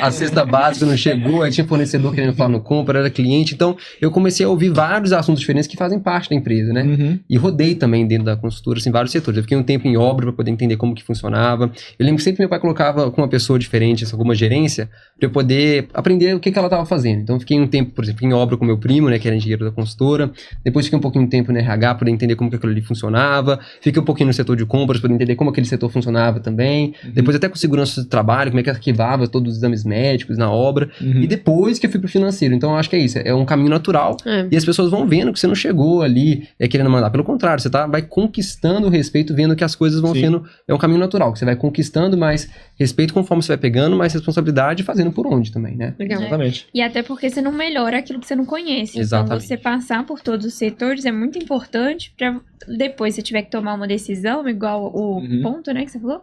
a cesta básica não chegou, aí tinha fornecedor querendo falar no compra, era cliente. Então, eu comecei a ouvir vários assuntos diferentes que fazem parte da empresa, né? E rodei também dentro da consultora, assim, vários setores. Eu fiquei um tempo em obra para poder entender como que funcionava. Eu lembro que sempre meu pai colocava com uma pessoa diferente, alguma gerência, para eu poder aprender o que ela estava fazendo. Então, eu fiquei um tempo, por exemplo, em obra com meu primo, né, que era engenheiro da consultora. Depois fiquei um pouquinho de tempo no RH para poder entender como que aquilo ali funcionava. Fiquei um pouquinho no setor de compras para entender como aquele setor funcionava também. Depois até com segurança do trabalho, como é que arquivava todos os exames médicos na obra. E depois que eu fui pro financeiro. Então, eu acho que é isso. É um caminho natural. E as pessoas vão vendo que você não chegou ali querendo mandar. Pelo contrário, você vai conquistando o respeito, vendo que as coisas vão sendo... É um caminho natural, que você vai conquistando mais respeito conforme você vai pegando, mais responsabilidade e fazendo por onde também, né? Legal. Exatamente. E até porque você não melhora aquilo que você não conhece. Exatamente. Então, você passar por todos os setores é muito importante pra depois você tiver que tomar uma decisão, igual o ponto, né, que você falou.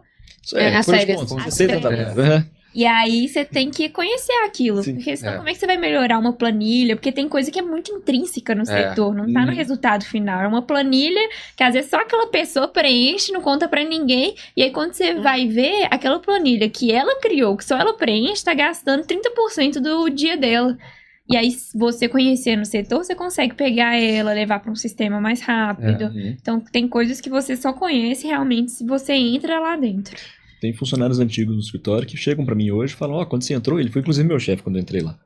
As férias. E aí você tem que conhecer aquilo. Sim. Porque senão como é que você vai melhorar uma planilha? Porque tem coisa que é muito intrínseca no setor, não tá no resultado final. É uma planilha que às vezes só aquela pessoa preenche, não conta pra ninguém. E aí quando você vai ver, aquela planilha que ela criou, que só ela preenche, tá gastando 30% do dia dela. E aí, você conhecendo o setor, você consegue pegar ela, levar para um sistema mais rápido. Então, tem coisas que você só conhece realmente se você entra lá dentro. Tem funcionários antigos do escritório que chegam pra mim hoje e falam, quando você entrou, ele foi inclusive meu chefe quando eu entrei lá.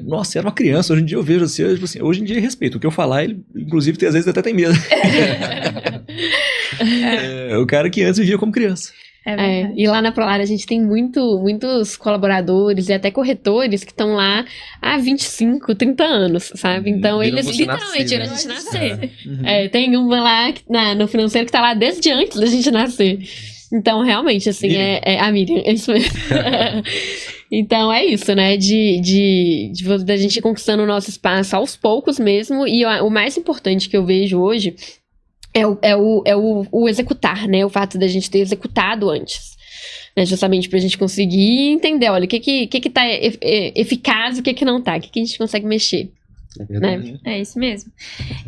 Nossa, era uma criança, hoje em dia eu vejo assim, hoje em dia respeito, o que eu falar, ele inclusive às vezes até tem medo. O cara que antes vivia como criança. E lá na Prolar a gente tem muitos colaboradores e até corretores que estão lá há 25, 30 anos, sabe? Então eles literalmente viram a gente nascer. Tem uma lá no financeiro que tá lá desde antes da gente nascer. Então, realmente, assim, a Miriam, é isso mesmo. Então, é isso, né? Da gente ir conquistando o nosso espaço aos poucos mesmo. E o mais importante que eu vejo hoje é o executar, né? O fato da gente ter executado antes. Né? Justamente pra gente conseguir entender, olha, o que tá eficaz e o que não tá. O que a gente consegue mexer. É verdade. É isso mesmo.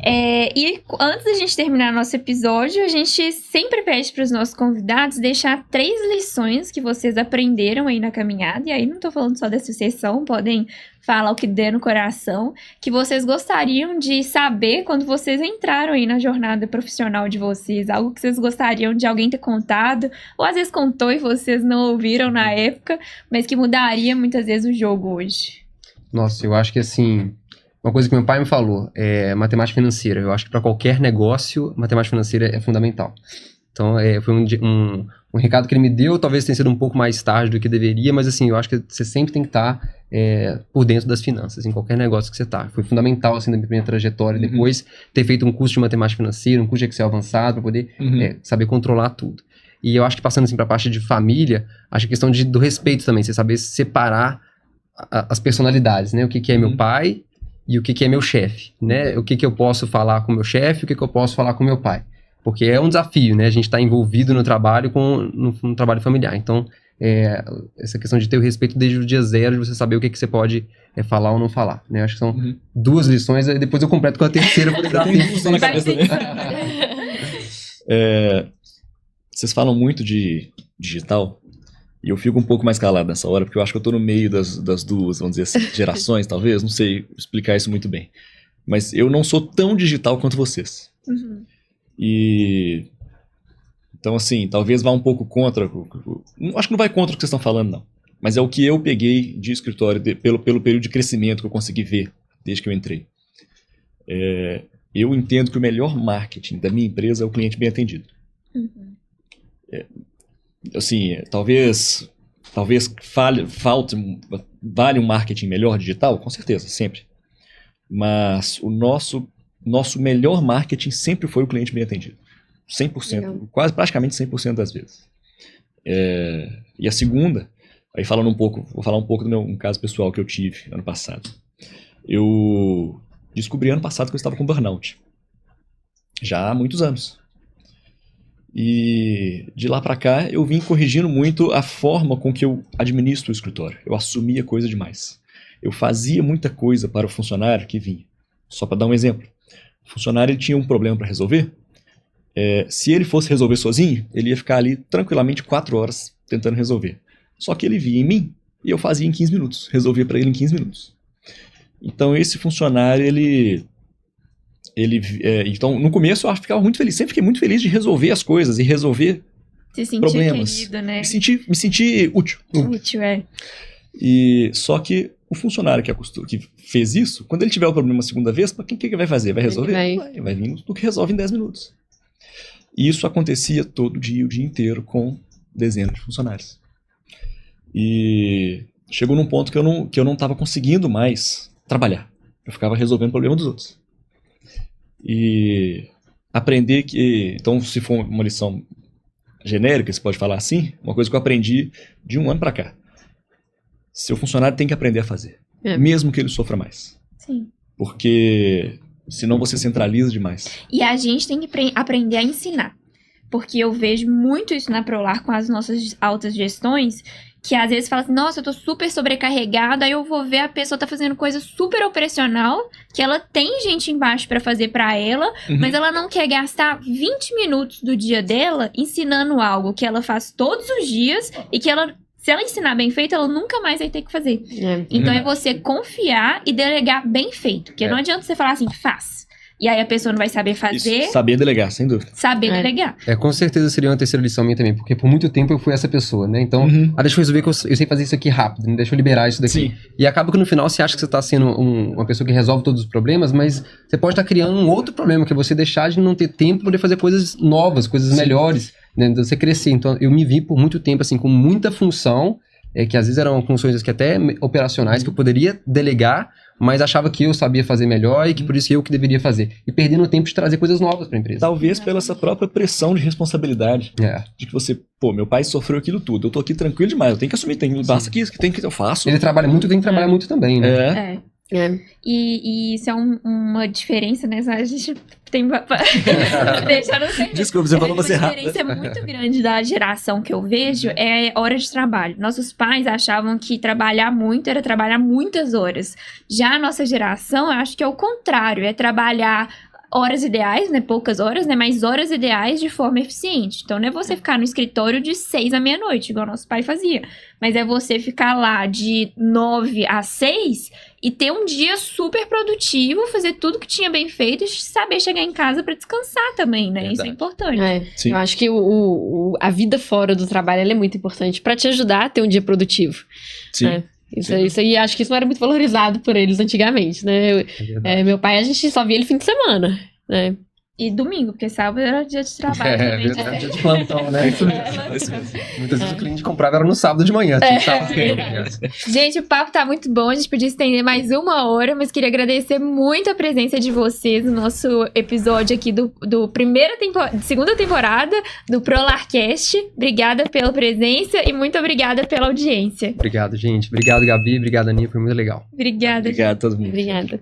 E antes da gente terminar nosso episódio, a gente sempre pede para os nossos convidados deixar 3 lições que vocês aprenderam aí na caminhada. E aí não tô falando só dessa sessão, podem falar o que der no coração, que vocês gostariam de saber quando vocês entraram aí na jornada profissional de vocês. Algo que vocês gostariam de alguém ter contado, ou às vezes contou e vocês não ouviram na época, mas que mudaria muitas vezes o jogo hoje. Nossa, eu acho que assim, uma coisa que meu pai me falou é matemática financeira. Eu acho que para qualquer negócio, matemática financeira é fundamental. Então, foi um recado que ele me deu, talvez tenha sido um pouco mais tarde do que deveria, mas assim, eu acho que você sempre tem que estar por dentro das finanças, em qualquer negócio que você está. Foi fundamental, assim, na minha trajetória, depois ter feito um curso de matemática financeira, um curso de Excel avançado, para poder saber controlar tudo. E eu acho que passando assim para a parte de família, acho que a questão do respeito também, você saber separar as personalidades, né? O que é meu pai e o que é meu chefe, né? O que eu posso falar com meu chefe e o que eu posso falar com meu pai. Porque é um desafio, né? A gente está envolvido no trabalho, no trabalho familiar. Então, essa questão de ter o respeito desde o dia zero, de você saber o que você pode falar ou não falar, né? Acho que são 2 lições, aí depois eu completo com a terceira. Na cabeça, né? Vocês falam muito de digital, e eu fico um pouco mais calado nessa hora, porque eu acho que eu tô no meio das duas, vamos dizer assim, gerações, talvez, não sei explicar isso muito bem. Mas eu não sou tão digital quanto vocês. E... Então, assim, talvez vá um pouco contra... Acho que não vai contra o que vocês estão falando, não. Mas é o que eu peguei de escritório pelo período de crescimento que eu consegui ver desde que eu entrei. Eu entendo que o melhor marketing da minha empresa é o cliente bem atendido. Assim, talvez vale um marketing melhor digital, com certeza, sempre. Mas o nosso melhor marketing sempre foi o cliente bem atendido. 100%, praticamente 100% das vezes. E a segunda, aí vou falar um pouco do um caso pessoal que eu tive ano passado. Eu descobri ano passado que eu estava com burnout. Já há muitos anos. E de lá pra cá eu vim corrigindo muito a forma com que eu administro o escritório. Eu assumia coisa demais. Eu fazia muita coisa para o funcionário que vinha. Só para dar um exemplo. O funcionário ele tinha um problema para resolver. Se ele fosse resolver sozinho, ele ia ficar ali tranquilamente 4 horas tentando resolver. Só que ele via em mim e eu fazia em 15 minutos. Resolvia para ele em 15 minutos. Então esse funcionário, então, no começo eu ficava muito feliz. Sempre fiquei muito feliz de resolver as coisas e resolver problemas. Querido, né? Me senti útil. Útil, E só que o funcionário que fez isso, quando ele tiver o problema a segunda vez, o que vai fazer? Vai resolver? Vai vir no que resolve em 10 minutos. E isso acontecia todo dia, o dia inteiro, com dezenas de funcionários. E chegou num ponto que eu não estava conseguindo mais trabalhar. Eu ficava resolvendo o problema dos outros. E aprender que... Então, se for uma lição genérica, você pode falar assim, uma coisa que eu aprendi de um ano para cá. Seu funcionário tem que aprender a fazer. Mesmo que ele sofra mais. Sim. Porque senão você centraliza demais. E a gente tem que aprender a ensinar. Porque eu vejo muito isso na Prolar com as nossas altas gestões, que às vezes fala assim, nossa, eu tô super sobrecarregada, aí eu vou ver a pessoa tá fazendo coisa super operacional, que ela tem gente embaixo pra fazer pra ela, mas ela não quer gastar 20 minutos do dia dela ensinando algo que ela faz todos os dias e que ela... Se ela ensinar bem feito, ela nunca mais vai ter que fazer. Então é você confiar e delegar bem feito. Porque não adianta você falar assim, faz. E aí a pessoa não vai saber fazer. Isso, saber delegar, sem dúvida. Saber delegar. Com certeza seria uma terceira lição minha também, porque por muito tempo eu fui essa pessoa, né? Então, deixa eu resolver que eu sei fazer isso aqui rápido, né? Deixa eu liberar isso daqui. Sim. E acaba que no final você acha que você está sendo uma pessoa que resolve todos os problemas, mas você pode estar criando um outro problema, que é você deixar de não ter tempo para poder fazer coisas novas, coisas melhores, né? Você crescer. Então, eu me vi por muito tempo, assim, com muita função, que às vezes eram funções que até operacionais, que eu poderia delegar, mas achava que eu sabia fazer melhor e que por isso eu que deveria fazer. E perdendo o tempo de trazer coisas novas para a empresa. Talvez pela essa própria pressão de responsabilidade. De que você, meu pai sofreu aquilo tudo, eu tô aqui tranquilo demais, eu tenho que assumir, basta que eu faço. Ele trabalha muito, tem que trabalhar muito também, né? E isso é uma diferença, né? A gente tem... Deixa eu não sei. Desculpa, você falou você Uma rápido. diferença muito grande da geração que eu vejo é hora de trabalho. Nossos pais achavam que trabalhar muito era trabalhar muitas horas. Já a nossa geração, eu acho que é o contrário. É trabalhar horas ideais, né? Poucas horas, né? Mas horas ideais de forma eficiente. Então, não é você ficar no escritório de 6 à meia-noite, igual nosso pai fazia. Mas é você ficar lá de 9 às 6 e ter um dia super produtivo, fazer tudo que tinha bem feito e saber chegar em casa pra descansar também, né? Isso é Verdade. importante. Sim. Eu acho que a vida fora do trabalho ela é muito importante pra te ajudar a ter um dia produtivo. Sim. É. Isso aí, acho que isso não era muito valorizado por eles antigamente, né? Meu pai, a gente só via ele fim de semana, né? E domingo, porque sábado era dia de trabalho também. Verdade, dia de plantão, né? Isso mesmo. Muitas vezes o cliente comprava era no sábado de manhã. Tinha sábado que Gente, o papo tá muito bom, a gente podia estender mais 1 hora, mas queria agradecer muito a presença de vocês no nosso episódio aqui do segunda temporada do ProLarcast. Obrigada pela presença e muito obrigada pela audiência. Obrigado, gente. Obrigado, Gabi. Obrigado, Aninha. Foi muito legal. Obrigada. Obrigado a todo mundo. Obrigada.